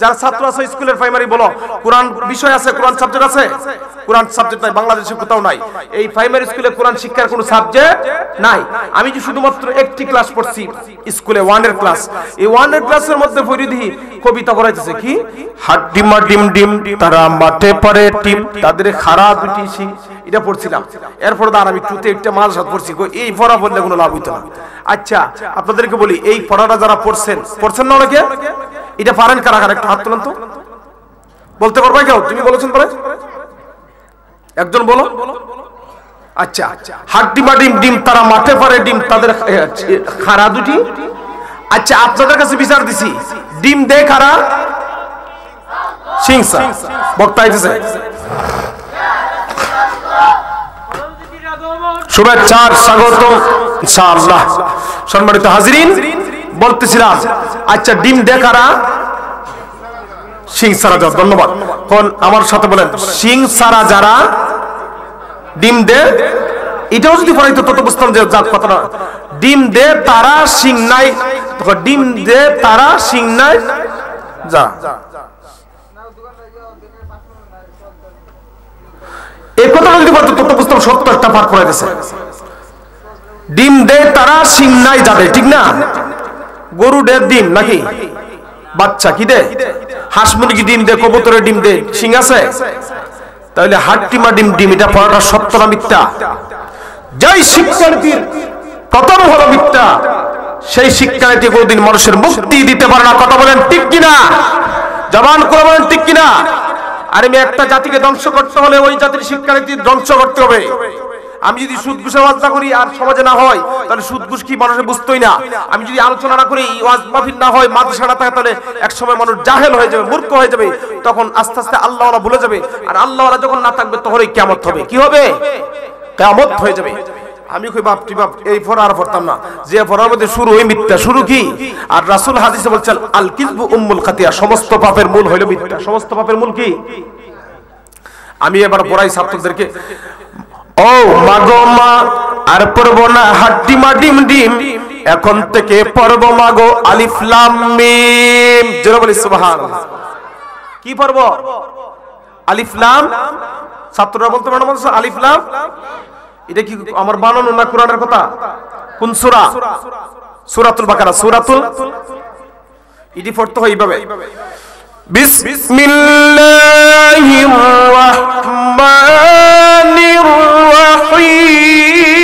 যারা ছাত্র আছে স্কুলের প্রাইমারি বলো, কোরআন বিষয় আছে, কোরআন সাবজেক্ট আছে? কোরআন সাবজেক্ট নাই, বাংলাদেশে কোথাও নাই। এই প্রাইমারি স্কুলে কোরআন শিক্ষার কোনো সাবজেক্ট নাই। আমি যে শুধুমাত্র একটি ক্লাস পড়ছি স্কুলে, 1 এর ক্লাস। এই 1 এর ক্লাসের মধ্যে ফরিদি কবিতা পড়াইতেছে কি, হাড্ডিমা ডিম ডিম তারা মাঠে পড়ে টিম, তাদের খাড়া দুটি শিং, এটা পড়ছিলাম। এরপর আর আমি 2 তে একটা মাদ্রাসা পড়ছি। এই পড়া পড়লে কোনো লাভ হইতো না। আচ্ছা আপনাদেরকে বলি, এই পড়াটা যারা পড়ছেন না অনেকে, এটা পারেন কারা কারা? একটু হাত তুলেন তো। বলতে পারবে কেউ? তুমি বলেছেন পরে একজন বলো। আচ্ছা, হাড্ডিমা ডিম ডিম তারা মাঠে পড়ে ডিম, তাদের খাড়া দুটি। আচ্ছা আপনাদের কাছে বিচার দিছি, ডিম দে কারা? সিংসা। বক্তা আইতেছে, শুভেচ্ছা স্বাগত ইনশাআল্লাহ। সম্মানিত হাজিরিন, বলতেছিলাম আচ্ছা ডিম দে কারা? সিং সারা যারা। ধন্যবাদ। কোন আমার সাথে বলেন, সিং সারা যারা ডিম দে। এটাও যদি পড়াইতো তত বুঝতাম যে জাত কথাটা। ডিম দে তারা সিং নাই, ডিম দে তারা সিং নাই যা। এই কথাটা যদি বলতো তত বুঝতাম 70টা পাঠ পড়াই দিয়েছে। ডিম দে তারা সিং নাই যাবে, ঠিক না? গরু দে ডিম নাকি? বাচ্চা কি দে? হাঁস মুরগি ডিম দে, কবুতরের ডিম দে, সিং আছে? তাহলে হাড্ডিমা ডিম ডিম, এটা পড়াটা সত্য না মিথ্যা? যেই শিক্ষানীতির প্রথম হলো মিথ্যা, সেই শিক্ষানীতি কোনদিন মানুষের মুক্তি দিতে পারে না। কথা বলেন ঠিক কিনা? জবান করে বলেন ঠিক কিনা? আর আমি একটা জাতিকে ধ্বংস করতে হলে ওই জাতির শিক্ষানীতি ধ্বংস করতে হবে। আমি যদি সুদ ঘুষের ওয়াজ না করি আর সমাজে না হয়, তাহলে সুদ ঘুষ কি মানুষে বুঝতোই না। আমি যদি আলোচনা না করি, ওয়াজ মাহফিল না হয়, মাদ্রাসা না থাকে, তাহলে একসময় মানুষ জাহেল হয়ে যাবে, মূর্খ হয়ে যাবে। তখন আস্তে আস্তে আল্লাহওয়ালা ভুলে যাবে। আর আল্লাহওয়ালা যখন না থাকবে তখনই কিয়ামত হবে। কি হবে? কিয়ামত হয়ে যাবে। আমি কই বাপ তুই বাপ, এই ফরা আর পড়তাম না, যে ফরার মধ্যে শুরু ওই মিথ্যা। শুরু কি? আর রাসূল হাদিসে বলছেন আল কিযবু উম্মুল খাতিয়া, সমস্ত পাপের মূল হলো মিথ্যা। সমস্ত পাপের মূল কি? আমি এবার পড়াই ছাত্রদেরকে, ও মাগো মা আর পড়ব না হাড্ডিমা ডিম ডিম, এখন থেকে পড়ব মাগো আলিফ লাম মিম। জোরে বলি সুবহানাল্লাহ। কি পড়ব? আলিফ লাম। ছাত্ররা বলতে পারে না আলিফ লাম, এটা কি আমার বানানো না কোরআনের কথা? কোন সূরা? সূরাতুল বাকারা। সূরাতুল, এটি পড়তে হয় এইভাবে, বিসমিল্লাহির রাহমানির রাহিম।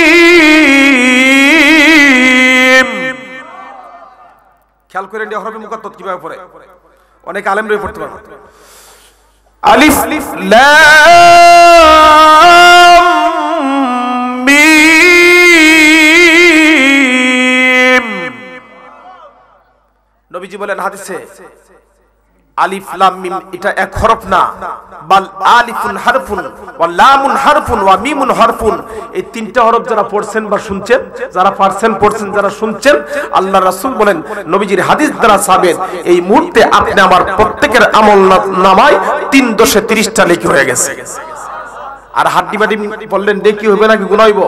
খেয়াল করে নিয়ে হরফে মুকাত্তাত কিভাবে পড়ে, অনেক আলেমরাই পড়তে পারে। আলিফ লাম মিম। নবীজি বলেন হাদিসে, আলিফ লাম মিম এটা এক হরফ না, বাল আলিফুন হারফুন ওয়া লামুন হারফুন ওয়া মিমুন হারফুন। এই তিনটা হরফ যারা পড়ছেন বা শুনছেন, যারা পারছেন পড়ছেন, যারা শুনছেন, আল্লাহর রাসূল বলেন, নবীজির হাদিস দ্বারা সাবেত, এই মুহূর্তে আপনি আমার প্রত্যেকের আমল নামায় 3 দশে 30টা লেখি হয়ে গেছে। আর হাড্ডিবাডি বললেন দেখি হবে নাকি গুনাহ হইব?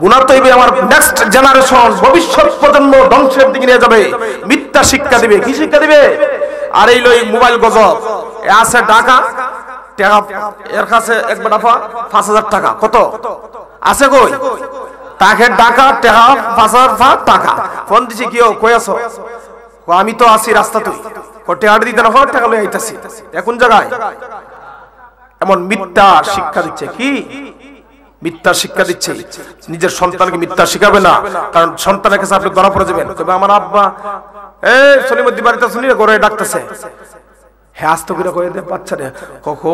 গুনাহ তো হইবে। আমার নেক্সট জেনারেশন, ভবিষ্যৎ প্রজন্ম ধ্বংসের দিকে নিয়ে যাবে। মিথ্যা শিক্ষা দিবে। কি শিক্ষা দিবে? আর এই লই মোবাইল গজব। এ আছে টাকা, এর কাছে এক বাটাফা 5000 টাকা। কত আছে কই? তাকে টাকা টাকা 5000 টাকা। ফোন দিছি, কিও কই আছো? আমি তো আছি রাস্তা, তুই কটে আড় দিতে না হয়, টাকা লই আইতাছি। এখন জায়গায় এমন মিথ্যা শিক্ষা দিচ্ছে। কি মিথ্যা শিক্ষা দিচ্ছে? নিজের সন্তানকে মিথ্যা শিখাবে না, কারণ সন্তানের কাছে আপনি ধরা পড়ে যাবেন। তবে আমার আব্বা সলিমুদ্দিন বাড়িতে শুনি করে ডাকতেছে, হ্যাঁ আস্ত করে কয়ে দে বাচ্চাটা কখো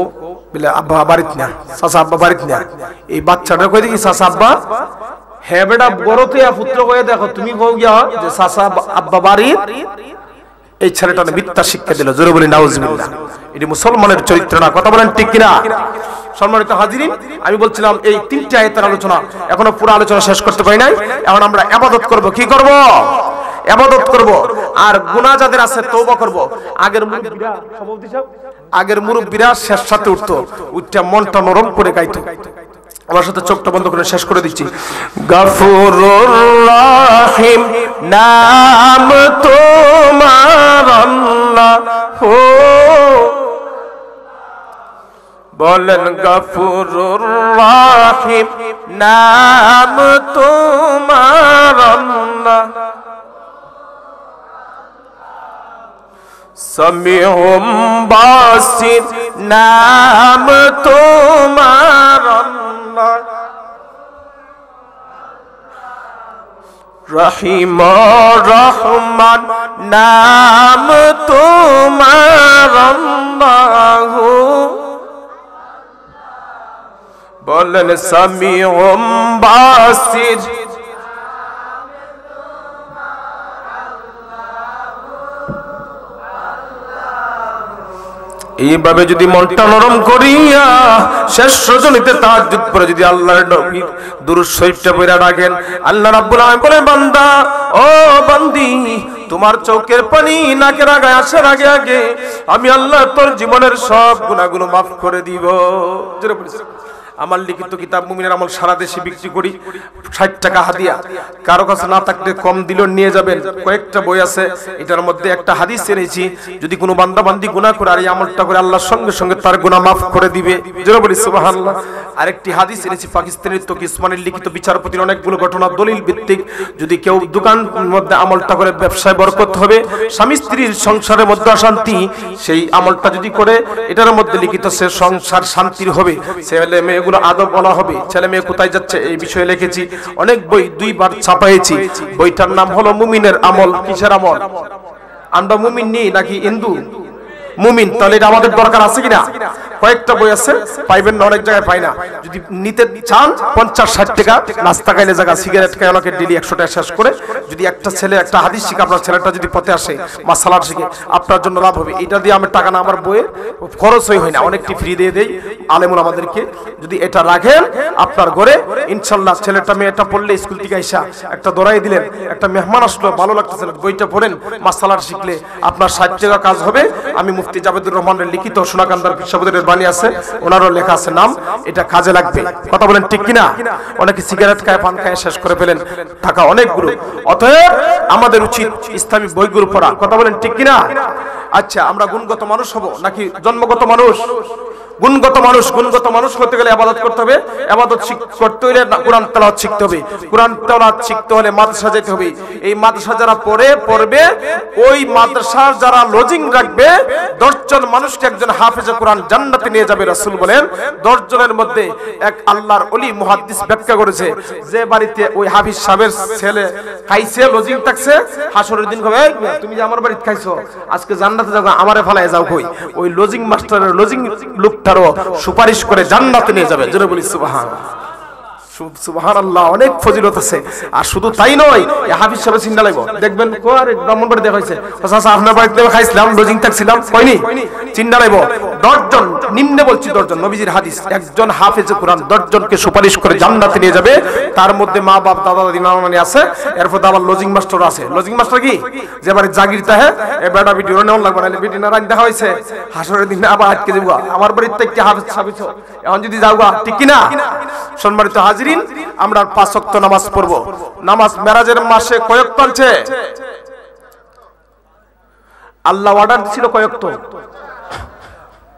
বলে আব্বা বাড়িত না, চাচা আব্বা বাড়িত না। এই বাচ্চাটা কয়ে দেখি চাচা আব্বা, হ্যাঁ বেটা বড়তে পুত্র কয়ে দেখো তুমি কও গিয়া যে চাচা আব্বা বাড়িত। এই ছেলেটা মিথ্যা শিক্ষা দিল, জোরে বলি নাউজুবিল্লাহ। এটি মুসলমানের চরিত্র না, কথা বলেন ঠিক কিনা? সম্মানিত হাজিরিন, আমি বলছিলাম এই তিনটি আয়াতের আলোচনা এখনো পুরো আলোচনা শেষ করতে পারি নাই। এখন আমরা ইবাদত করব, কি করব? ইবাদত করব। আর গুনাহ যাদের আছে তওবা করব। আগের মুরব্বিরা, সভাপতি সাহেব, আগের মুরব্বিরা শেষ সাথে উঠতো, উঠটা মনটা নরম করে গাইতো। আমার সাথে চোখটা বন্ধ করে শেষ করে দিচ্ছি। গফুরুর রহিম নাম তোমার আল্লাহ, ও বলেন গফুরুর রহিম নাম তোমার আল্লাহ, সামিউম বাসির নাম তোমার আল্লাহ, রহিম রহমান নাম তোমার আল্লাহ, বলেন সামিউম বাসির। এইভাবে যদি মনটা নরম করিয়া শেষ রজনীতে তাহাজ্জুদ পড়ে যদি আল্লাহর নবীর দুরূদ শরীফটা পড়ে রাখেন, আল্লাহ রাব্বুল আলামিন বলেন বান্দা ও বান্দি, তোমার চোখের পানি নাকের আগায় আসার আগে আগে আমি আল্লাহ তোর জীবনের সব গুনাহগুলো মাফ করে দিব। জোরে বলি। আমার লিখিত কিতাব মুমিনের আমল সারা দেশে বিক্রি করি, 60 টাকা হাদিয়া। কারো কাছে না থাকলে কম দিলেও নিয়ে যাবেন, কয়েকটা বই আছে। এটার মধ্যে একটা হাদিস এনেছি, যদি কোনো বান্দা বান্দি গুনাহ করে আর এই আমলটা করে আল্লাহর সঙ্গে সঙ্গে তার গুনাহ মাফ করে দিবে। জোরে বলি সুবহানাল্লাহ। আরেকটি হাদিস এনেছি পাকিস্তানের তকি উসমানের লিখিত বিচারপতির অনেকগুলো ঘটনা দলিল ভিত্তিক। যদি কেউ দোকান মধ্যে আমলটা করে ব্যবসায় বরকত হবে, স্বামী স্ত্রীর সংসারের মধ্যে অশান্তি, সেই আমলটা যদি করে এটার মধ্যে লিখিত সে সংসার শান্তির হবে, ছেলে মেয়ে আদব বলা হবে, ছেলে মেয়ে কোথায় যাচ্ছে এই বিষয়ে লিখেছি। অনেক বই 2 বার ছাপাইছি। বইটার নাম হলো মুমিনের আমল। কিসের আমল? আমরা মুমিন নেই নাকি হিন্দু? মুমিন। তাহলে এটা আমাদের দরকার আছে কিনা? কয়েকটা বই আছে, পাইবেন না, অনেক জায়গায় পাই না। যদি নিতে চান 50-60 টাকা, নাস্তা খাইলে জায়গা সিগারেট খাই অনেকে ডেলি 100 টাকা শেষ করে। যদি একটা ছেলে একটা হাদিস শিখে, আপনার ছেলেটা যদি পথে আসে মাসালার শিখে, আপনার জন্য লাভ হবে। এটা দিয়ে আমার টাকা না, আমার বইয়ের খরচই হয় না, অনেকটি ফ্রি দিয়ে দেই আলেমুল আমাদেরকে। যদি এটা রাখেন আপনার ঘরে, ইনশাল্লাহ ছেলেটা মেয়েটা পড়লে স্কুল থেকে আইসা একটা দৌড়াই দিলেন, একটা মেহমান আসলো, ভালো লাগতেছে, বইটা পড়েন, মাসালার শিখলে আপনার 60 টাকা কাজ হবে। আমি মুফতি জাবেদুর রহমানের লিখিত সোনাকান্দার বিশ্ববিদ্যালয়ের বাণী আছে, ওনারও লেখা আছে নাম, এটা কাজে লাগবে। কথা বলেন ঠিক কিনা? অনেকে সিগারেট খায়, পান খায় শেষ করে ফেলেন, টাকা অনেকগুলো। অতএব আমাদের উচিত ইসলামী বইগুলো পড়া। কথা বলেন ঠিক কিনা? আচ্ছা, আমরা গুণগত মানুষ হব নাকি জন্মগত মানুষ? গুণগত মানুষ। গুণগত মানুষ হতে গেলে ইবাদত করতে হবে। ইবাদত করতে হলে কোরআন তেলাওয়াত শিখতে হবে। কোরআন তেলাওয়াত শিখতে হলে মাদ্রাসা যেতে হবে। এই মাদ্রাসা যারা পড়বে, ওই মাদ্রাসার যারা লজিং রাখবে, 10 জন মানুষকে একজন হাফেজে কোরআন জান্নাতে নিয়ে যাবে। রাসূল বলেন 10 জনের মধ্যে এক আল্লাহর ওলি মুহাদ্দিস ব্যাখ্যা করেছে, যে বাড়িতে ওই হাফিজ সাহেবের ছেলে খাইছে, লজিং থাকছে, হাসরের দিন কবে তুমি যে আমার বাড়িতে খাইছো, আজকে জান্নাতে যাও, আমারে ফলায় যাও কই, ওই লজিং মাস্টারের লজিং লোকটারও সুপারিশ করে জান্নাতে নিয়ে যাবে। জোরে বলি সুবহানাল্লাহ। সুবহানাল্লাহ, অনেক ফজিলত আছে। আর শুধু তাই নয়, এই হাফিজ সাহেব চিন্তা লাগবে, দেখবেন কোয়ারে ব্রাহ্মণবাড়ি দেখাইছে, আচ্ছা আপনার বাড়িতে খাইছিলাম, লজিং থাকছিলাম, কইনি চিন্তা লাগবে। 10 জন, নিম্নে বলছি 10 জন, নবীজির হাদিস, একজন হাফেজে কোরআন 10 জনকে সুপারিশ করে জান্নাতে নিয়ে যাবে। তার মধ্যে মা বাপ, দাদা দাদি, নানা নানি আছে, এরপর আবার লজিং মাস্টার আছে। লজিং মাস্টার কি? যে বাড়ি জাগির তাহে এ বেটা ভিডিও নেওয়া লাগবে, না ভিডিও না রান দেখা হয়েছে, হাসরের দিন আবার আটকে যাবো, আমার বাড়িতে থেকে হাফেজ সাবিত এখন যদি যাওয়া, ঠিক কিনা? সম্মানিত হাজিরিন, আমরা 5 ওয়াক্ত নামাজ পড়ব। নামাজ মেরাজের মাসে কয় ওয়াক্ত আছে? আল্লাহ অর্ডার ছিল কয় ওয়াক্ত?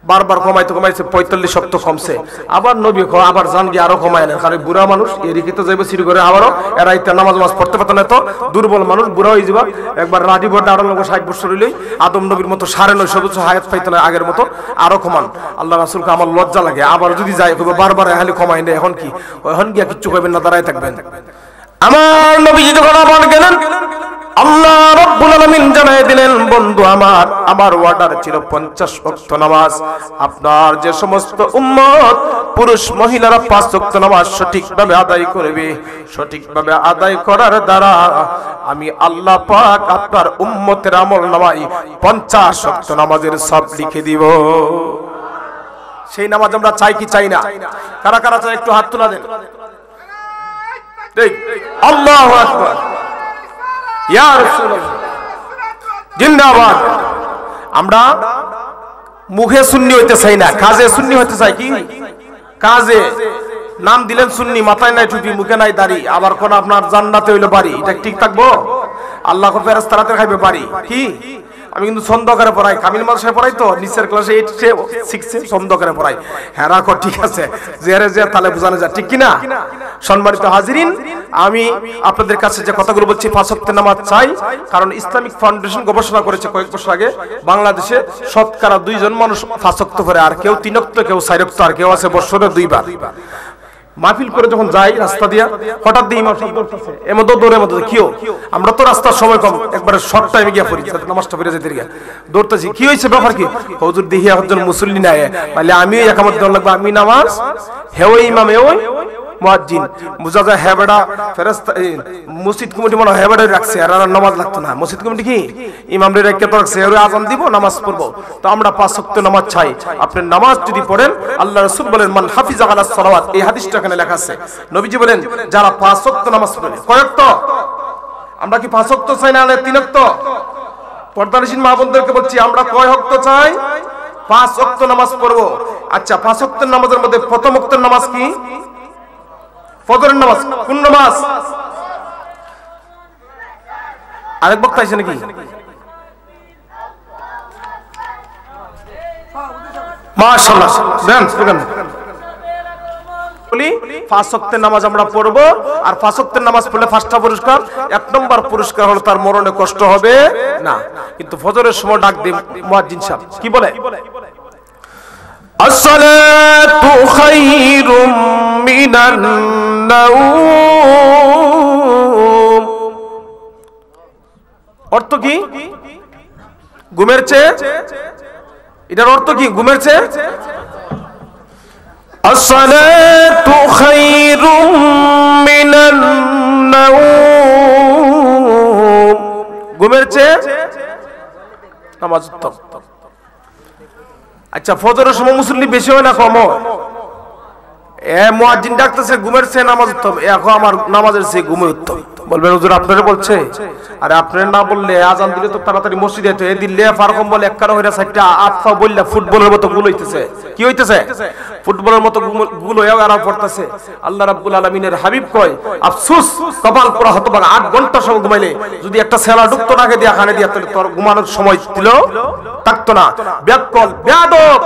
বারবার কমাইতে 45 ওয়াক্ত কমছে। আবার নবী আবার জানগি আরো কমায় না, কারণ বুড়া মানুষ এদিকে তো যাইবে সিঁড়ি করে, আবারও এরা ইত্যা নামাজ পড়তে পারতো না, তো দুর্বল মানুষ বুড়া হয়ে যাবা। একবার রাডি বোর্ডে আরো 60 বছর হইলেই আদম নবীর মতো 9.5 বছর হায়াত পাইতো না, আগের মতো আরো কমান। আল্লাহ রাসূলকে আমার লজ্জা লাগে, আবার যদি যায় বারবার খালি কমাই না, এখন কি গিয়া কিচ্ছু কইবেন না, দাঁড়ায় থাকবেন। আমার নবীজি যখন আবার গেলেন আল্লাহ রাব্বুল আলামিন জানায় দিলেন, বন্ধু আমার অর্ডার ছিল 50 ওয়াক্ত নামাজ। আপনার যে সমস্ত উম্মত পুরুষ মহিলারা 5 ওয়াক্ত নামাজ সঠিকভাবে আদায় করবে, সঠিকভাবে আদায় করার দ্বারা আমি আল্লাহ পাক আপনার উম্মতের আমলনামায় 50 ওয়াক্ত নামাজের সব লিখে দিব। সেই নামাজ আমরা চাই কি চাই না? কারা কারা চাই একটু হাত তুলে দেন। ঠিক, আল্লাহু আকবার, ইয়া রাসূলুল্লাহ, জিন্দাবাদ। আমরা মুখে সুন্নি হইতে চাই না, কাজে সুন্নি হইতে চাই। কি কাজে? নাম দিলেন সুন্নি, মাথায় নাই টুপি, মুখে নাই দাড়ি, আবার কোন আপনার জান্নাতে হইলো বাড়ি, এটা ঠিক থাকবো? আল্লাহ ফেরেশতারা খাইবে বাড়ি। কি আমি কিন্তু ছন্দ করে পড়াই, কামিল মাদ্রাসায় পড়াই, তো নিচের ক্লাসে 8 6 ছন্দ করে পড়াই। হ্যাঁ রাখো, ঠিক আছে, জেরে যে তাহলে বোঝানো যায়, ঠিক কিনা? সম্মানিত হাজিরিন, আমি আপনাদের কাছে যে কথাগুলো বলছি, 5 ওয়াক্তের নামাজ চাই, কারণ ইসলামিক ফাউন্ডেশন গবেষণা করেছে কয়েক বছর আগে, বাংলাদেশে শতকরা 2 জন মানুষ 5 ওয়াক্ত করে, আর কেউ 3 ওয়াক্ত, কেউ 4 ওয়াক্ত, আর কেউ আছে বছরে 2 বার। মাহফিল করে যখন যাই রাস্তা দিয়া, হঠাৎ দিয়ে ইমাম সাহেব দৌড়তেছে, এর মধ্যে দৌড়ের মধ্যে কিও, আমরা তো রাস্তার সময় কম, একবারে শর্ট টাইমে গিয়া পড়ি, নামাজটা পড়ে যেতে গিয়া দৌড়তেছি। কি হয়েছে ব্যাপার? কি হুজুর দেখি একজন মুসল্লি নাই, বলে আমি একামত দেওয়া লাগবে, আমি নামাজ, হেও ইমাম, হেও মুয়াজ্জিন, বুঝা যায় হ্যাঁ বেটা ফেরেশতা মসজিদ কমিটি মনে হ্যাঁ বেটা রাখছে, আর নামাজ লাগতো না। মসজিদ কমিটি কি ইমামরে রেখে তো রাখছে, এর আজান দিব, নামাজ পড়বো। তো আমরা 5 ওয়াক্ত নামাজ চাই। আপনি নামাজ যদি পড়েন, আল্লাহ রাসূল বলেন মান হাফিজা আলাস সালাওয়াত, এই হাদিসটা এখানে লেখা আছে। নবীজি বলেন যারা 5 ওয়াক্ত নামাজ পড়ে, কয় ওয়াক্ত? আমরা কি 5 ওয়াক্ত চাই না 3 ওয়াক্ত? পর্দানিশীন মা বোনদেরকে বলছি, আমরা কয় ওয়াক্ত চাই? 5 ওয়াক্ত নামাজ পড়বো। আচ্ছা, 5 ওয়াক্তের নামাজের মধ্যে প্রথম ওয়াক্তের নামাজ কি? ফজরের নামাজ। কোন নামাজ? আরেক বক্তা আছে নাকি? মাশাআল্লাহ, দেন স্লোগান বলি। 5 ওয়াক্তের নামাজ আমরা পড়বো, আর 5 ওয়াক্তের নামাজ পড়লে 5টা পুরস্কার। 1 নম্বর পুরস্কার হলো তার মরণে কষ্ট হবে না। কিন্তু ফজরের সময় ডাক দেব মুয়াজ্জিন সাহেব, কি বলে? আসসালাতু খায়রুম মিনান নাওম। অর্থ কি? ঘুমের চেয়ে, এটার অর্থ কি? ঘুমের চেয়ে। আসসালাতু খায়রুম মিনান নাওম, ঘুমের চেয়ে নামাজ উত্তম। আচ্ছা, ফজরের সময় মুসল্লি বেশি হয় না কম হয়? মুয়াজ্জিন ডাকতেছে ঘুমের চেয়ে নামাজ উত্তম, এখন আমার নামাজের চেয়ে ঘুমে উত্তম। বলবেন হুজুর আপনারা বলছে, আরে আপনারা না বললে আজান দিলে তো তাড়াতাড়ি মসজিদে যেতে, এ দিলে ফারকম বলে এক কারো হইরা 4টা আফা বললে ফুটবলের মতো গুল হইতেছে। কি হইতেছে? ফুটবলের মতো গুল হয়ে আরাম করতেছে। আল্লাহ রাব্বুল আলামিনের হাবিব কয়, আফসোস কপাল পুরা হতভাগা, 8 ঘন্টা সময় ঘুমাইলে যদি একটা ছেলা ঢুকতো নাকে দিয়া খানে দিয়া, তাহলে তোর ঘুমানোর সময় দিল থাকতো না। ব্যাকল বেয়াদব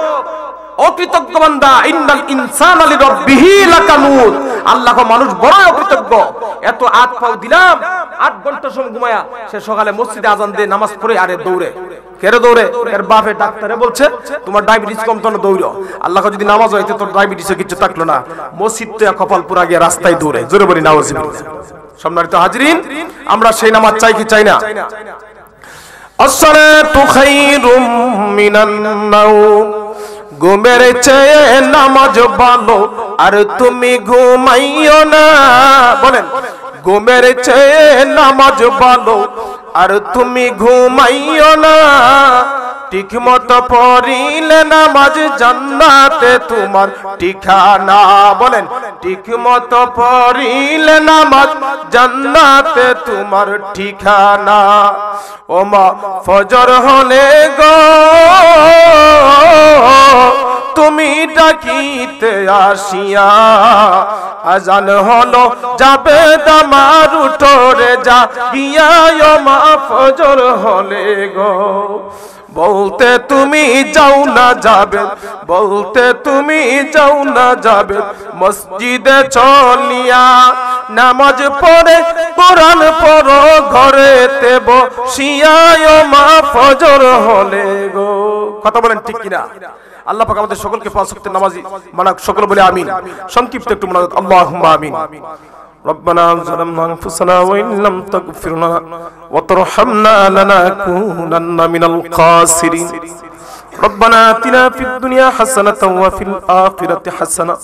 অকৃতজ্ঞ বান্দা, ইন্নাল ইনসানা লিরাব্বিহি লাকানুত, আল্লাহ মানুষ বড় অকৃতজ্ঞ। এত 8 পাও দিলাম, 8 ঘন্টা সময় ঘুমায়া সে সকালে মসজিদে আজান দিয়ে নামাজ পড়ে আরে দৌড়ে। কেরে দৌড়ে? এর বাপে ডাক্তারে বলছে তোমার ডায়াবেটিস কম, তো দৌড়ো। আল্লাহ যদি নামাজ হইতে তোর ডায়াবেটিসে কিছু থাকলো না, মসজিদ তো কপাল পুরা গিয়ে রাস্তায় দৌড়ে। জোরে বলি নাউজুবিল্লাহ। সম্মানিত হাজিরিন, আমরা সেই নামাজ চাই কি চাই না? আসসালাতু খায়রুম মিনান নাওম, ঘুমের চেয়ে নামাজ ভালো, আর তুমি ঘুমাইও না। বলেন, ঘুমের চেয়ে নামাজ ভালো, আর তুমি ঘুমাইও না। ঠিক মতো পড়িলে নামাজ জান্নাতে তোমার ঠিকানা। বলেন, ঠিক মতো পড়িলে নামাজ জান্নাতে তোমার ঠিকানা। ও মা ফজর হলে গো তুমি ডাকিতে আসিয়া, আজান হলো যাবে দামার উঠরে যা গিয়া, ও মা ফজর হলে গো বলতে তুমি যাও না যাবে, বলতে তুমি যাও না যাবে মসজিদে চলিয়া, নামাজ পড়ে কোরআন পড়ো ঘরেতে বসিয়া, ও মা ফজর হলে গো। কথা বলেন ঠিক কিনা? আল্লাহ পাক আমাদের সকলকে 5 ওয়াক্তের নামাজি বানাক। সকলে বলে আমিন। সংক্ষিপ্ত একটু মোনাজাত, আল্লাহুম্মা আমিন। ربنا ظلمنا أنفسنا وإن لم تغفر لنا وترحمنا لنكونن من الخاسرين ربنا آتنا في الدنيا حسنة وفي الآخرة حسنة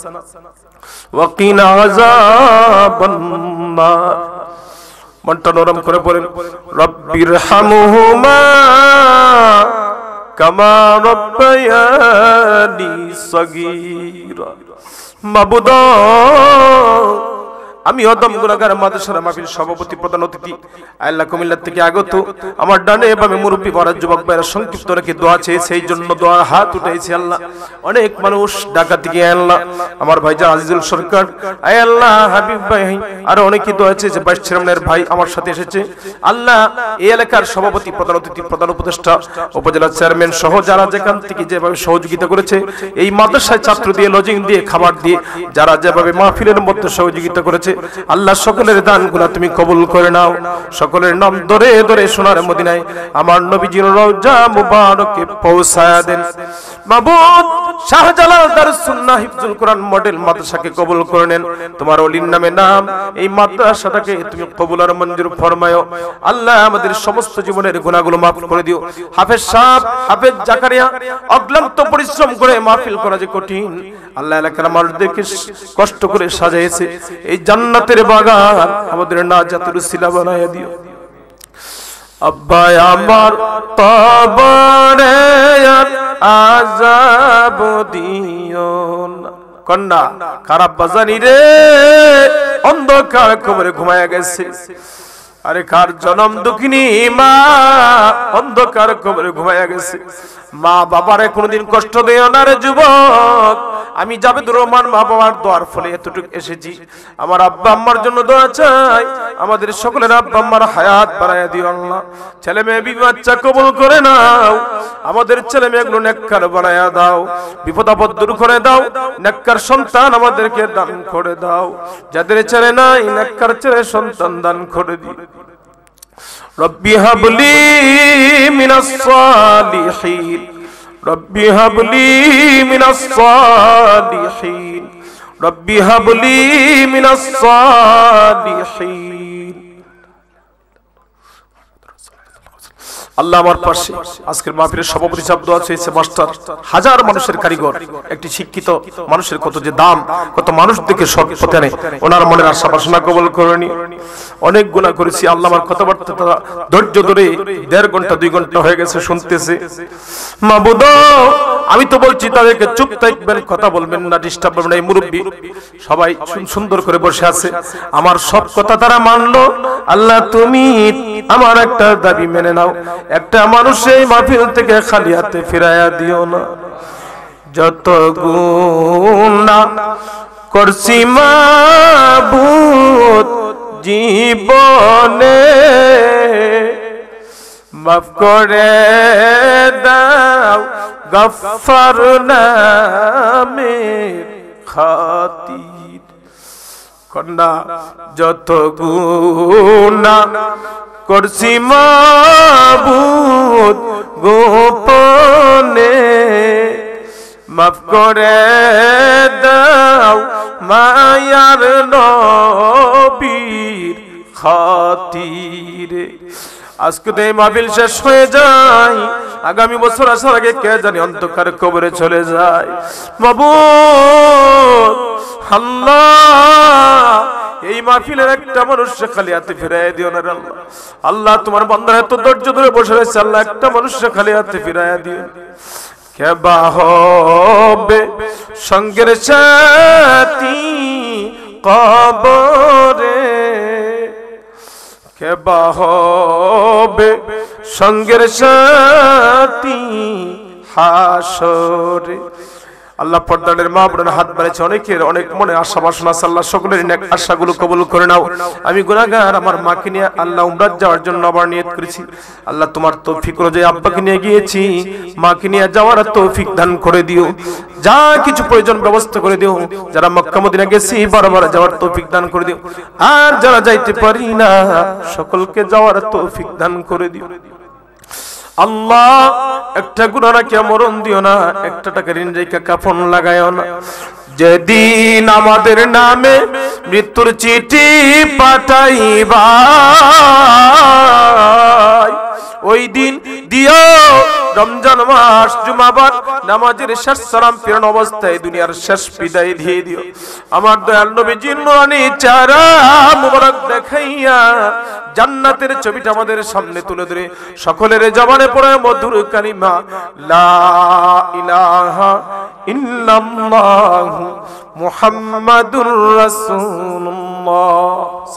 وقنا عذاب النار মনটা নরম করে বলেন রব্বিরহামহুমা কামা রব্বায়ানি সগীরা মাবুদ আমি অদম গুনাহগার মাদ্রাসার মাহফিল সভাপতি প্রধান অতিথি আল্লাহ কুমিল্লা থেকে আগত আমার ডানে বামে মুরব্বি বড় যুবক ভাইরা সংক্ষিপ্ত রেখে দোয়া চেয়েছে এই জন্য দোয়া হাত উঠাইছে আল্লাহ অনেক মানুষ ঢাকা থেকে আল্লাহ আমার ভাইজান আজিজুল সরকার আয় আল্লাহ হাবিব ভাই আর অনেকে দোয়া চেয়েছে বাইশ চেয়ারম্যানের ভাই আমার সাথে এসেছে আল্লাহ এই এলাকার সভাপতি প্রধান অতিথি প্রধান উপদেষ্টা উপজেলা চেয়ারম্যান সহ যারা যেখান থেকে যেভাবে সহযোগিতা করেছে এই মাদ্রাসায় ছাত্র দিয়ে লজিং দিয়ে খাবার দিয়ে যারা যেভাবে মাহফিলের মধ্যে সহযোগিতা করেছে আল্লাহ সকলের দানগুলো তুমি কবুল করে নাও সকলের নাম ধরে ধরে সোনার মদিনায় আমার নবীজির রওজা মুবারকে পৌঁছায়া দেন মাবুদ শাহজালাল দারুস সুন্নাহ হিফজুল কোরআন মডেল মাদ্রাসাকে কবুল করে নেন তোমার ওলির নামে নাম এই মাদ্রাসাটাকে তুমি কবুল আর মঞ্জুর ফরমায়ো আল্লাহ আমাদের সমস্ত জীবনের গুনাহগুলো maaf করে দিও হাফেজ সাহেব হাফেজ জাকারিয়া অক্লান্ত পরিশ্রম করে মাহফিল করা যে কঠিন আল্লাহ এলাকার মানুষদেরকে কষ্ট করে সাজাইছে এই জান্নাতের বাগান আমাদের নাজাতের উসিলা বানায়া দিও আব্বা আমার কবরে আযাব দিও না কন্যা খারাপ বাজানি রে অন্ধকার কবরে ঘুমায়া গেছে আরে কার জনম দুঃখিনী মা অন্ধকার কবরে ঘুমায়া গেছে মা বাবারে কোনদিন কষ্ট দিও না রে যুবক আমি জাবেদুর রহমান মা বাবার দোয়ার ফলে এতটুকু এসেছি আমার আব্বা আম্মার জন্য দোয়া চাই আমাদের সকলের আব্বা আম্মার হায়াত বাড়ায়া দিও আল্লাহ ছেলে মেয়ে বিবি বাচ্চা কবুল করে নাও আমাদের ছেলে মেয়েগুলো নেককার বানায়া দাও বিপদ আপদ দূর করে দাও নেককার সন্তান আমাদেরকে দান করে দাও যাদের ছেলে নাই নেককার ছেলে সন্তান দান করে দিও রব্বি হাবলি মিনাস সালিহিন রব্বি হাবলি মিনাস সালিহিন রব্বি হাবলি মিনাস সালিহিন আল্লাহ আমার পাশে আজকের মাহফিলের সভাপতি শব্দ আছে মাস্টার হাজার মানুষের কারিগর একটি শিক্ষিত মানুষের কত যে দাম কত মানুষ দেখে সৎ পথে আনে ওনার মনের আশা বাসনা কবুল করুন অনেক গুনাহ করেছি আল্লাহ আমার কথাবার্তা তারা ধৈর্য ধরে 1.5 ঘন্টা 2 ঘন্টা হয়ে গেছে শুনতেছে মাবুদ আমি তো বলছি তাদেরকে চুপ থাকবেন কথা বলবেন না ডিস্টার্ব করবেন না এই মুরব্বি সবাই সুন্দর করে বসে আছে আমার সব কথা তারা মানলো আল্লাহ তুমি আমার একটা দাবি মেনে নাও একটা মানুষ এই মাহফিল থেকে খালি হাতে ফিরায়া দিও না যত গুনাহ করছি মাবুদ জীবনে মাফ করে দাও গফফার নামের খাতির কন্যা যত গুনাহ করছি মাবুদ গোপনে মাফ করে দাও মায়ার নবীর খাতিরে আজকে তো এই মাহফিল শেষ হয়ে যায় আগামী বছর আসার আগে কে জানি অন্ধকার কবরে চলে যায় মাবুদ আল্লাহ এই মাহফিলের একটা মানুষকে খালি হাতে ফিরাইয়া দিও না আল্লাহ আল্লাহ তোমার বান্দারা এত ধৈর্য ধরে বসে রয়েছে আল্লাহ একটা মানুষকে খালি হাতে ফিরাইয়া দিও কে বা হবে সঙ্গের সাথী কবরে কে বা হবে সঙ্গের সাথী হাসরে আল্লাহ পর্দার মা বোনের হাত বাড়িয়েছে অনেকের অনেক মনে আশা বাসনা আছে আল্লাহ সকলের নেক আশাগুলো কবুল করে নাও আমি গুনাহগার আমার মাকে নিয়ে আল্লাহ উমরাত যাওয়ার জন্য আবার নিয়ত করেছি আল্লাহ তোমার তৌফিক অনুযায়ী আব্বাকে নিয়ে গিয়েছি মাকে নিয়ে যাওয়ার তৌফিক দান করে দিও যা কিছু প্রয়োজন ব্যবস্থা করে দিও যারা মক্কা মদিনা গেছি বারবার যাওয়ার তৌফিক দান করে দিও আর যারা যাইতে পারি না সকলকে যাওয়ার তৌফিক দান করে দিও আল্লাহ একটা গুনাহ নাকি মরণ দিও না, একটা টাকা ঋণ রেখা কাফন লাগায়ও না। যেদিন আমাদের নামে মৃত্যুর চিঠি পাঠাইবা ওই দিন দিও রমজান মাস জুমাবার নামাজের শেষ সালাম ফিরানো অবস্থায় দুনিয়ার শেষ বিদায় দিয়ে দিও। আমার দয়াল নবীজির নূরানি চেহারা মুবারক দেখাইয়া জান্নাতের ছবিটা আমাদের সামনে তুলে ধরে সকলের জবানে পড়ে মধুর কালিমা লা ইলাহা ইল্লাল্লাহু মুহাম্মাদুর রাসূলুল্লাহ।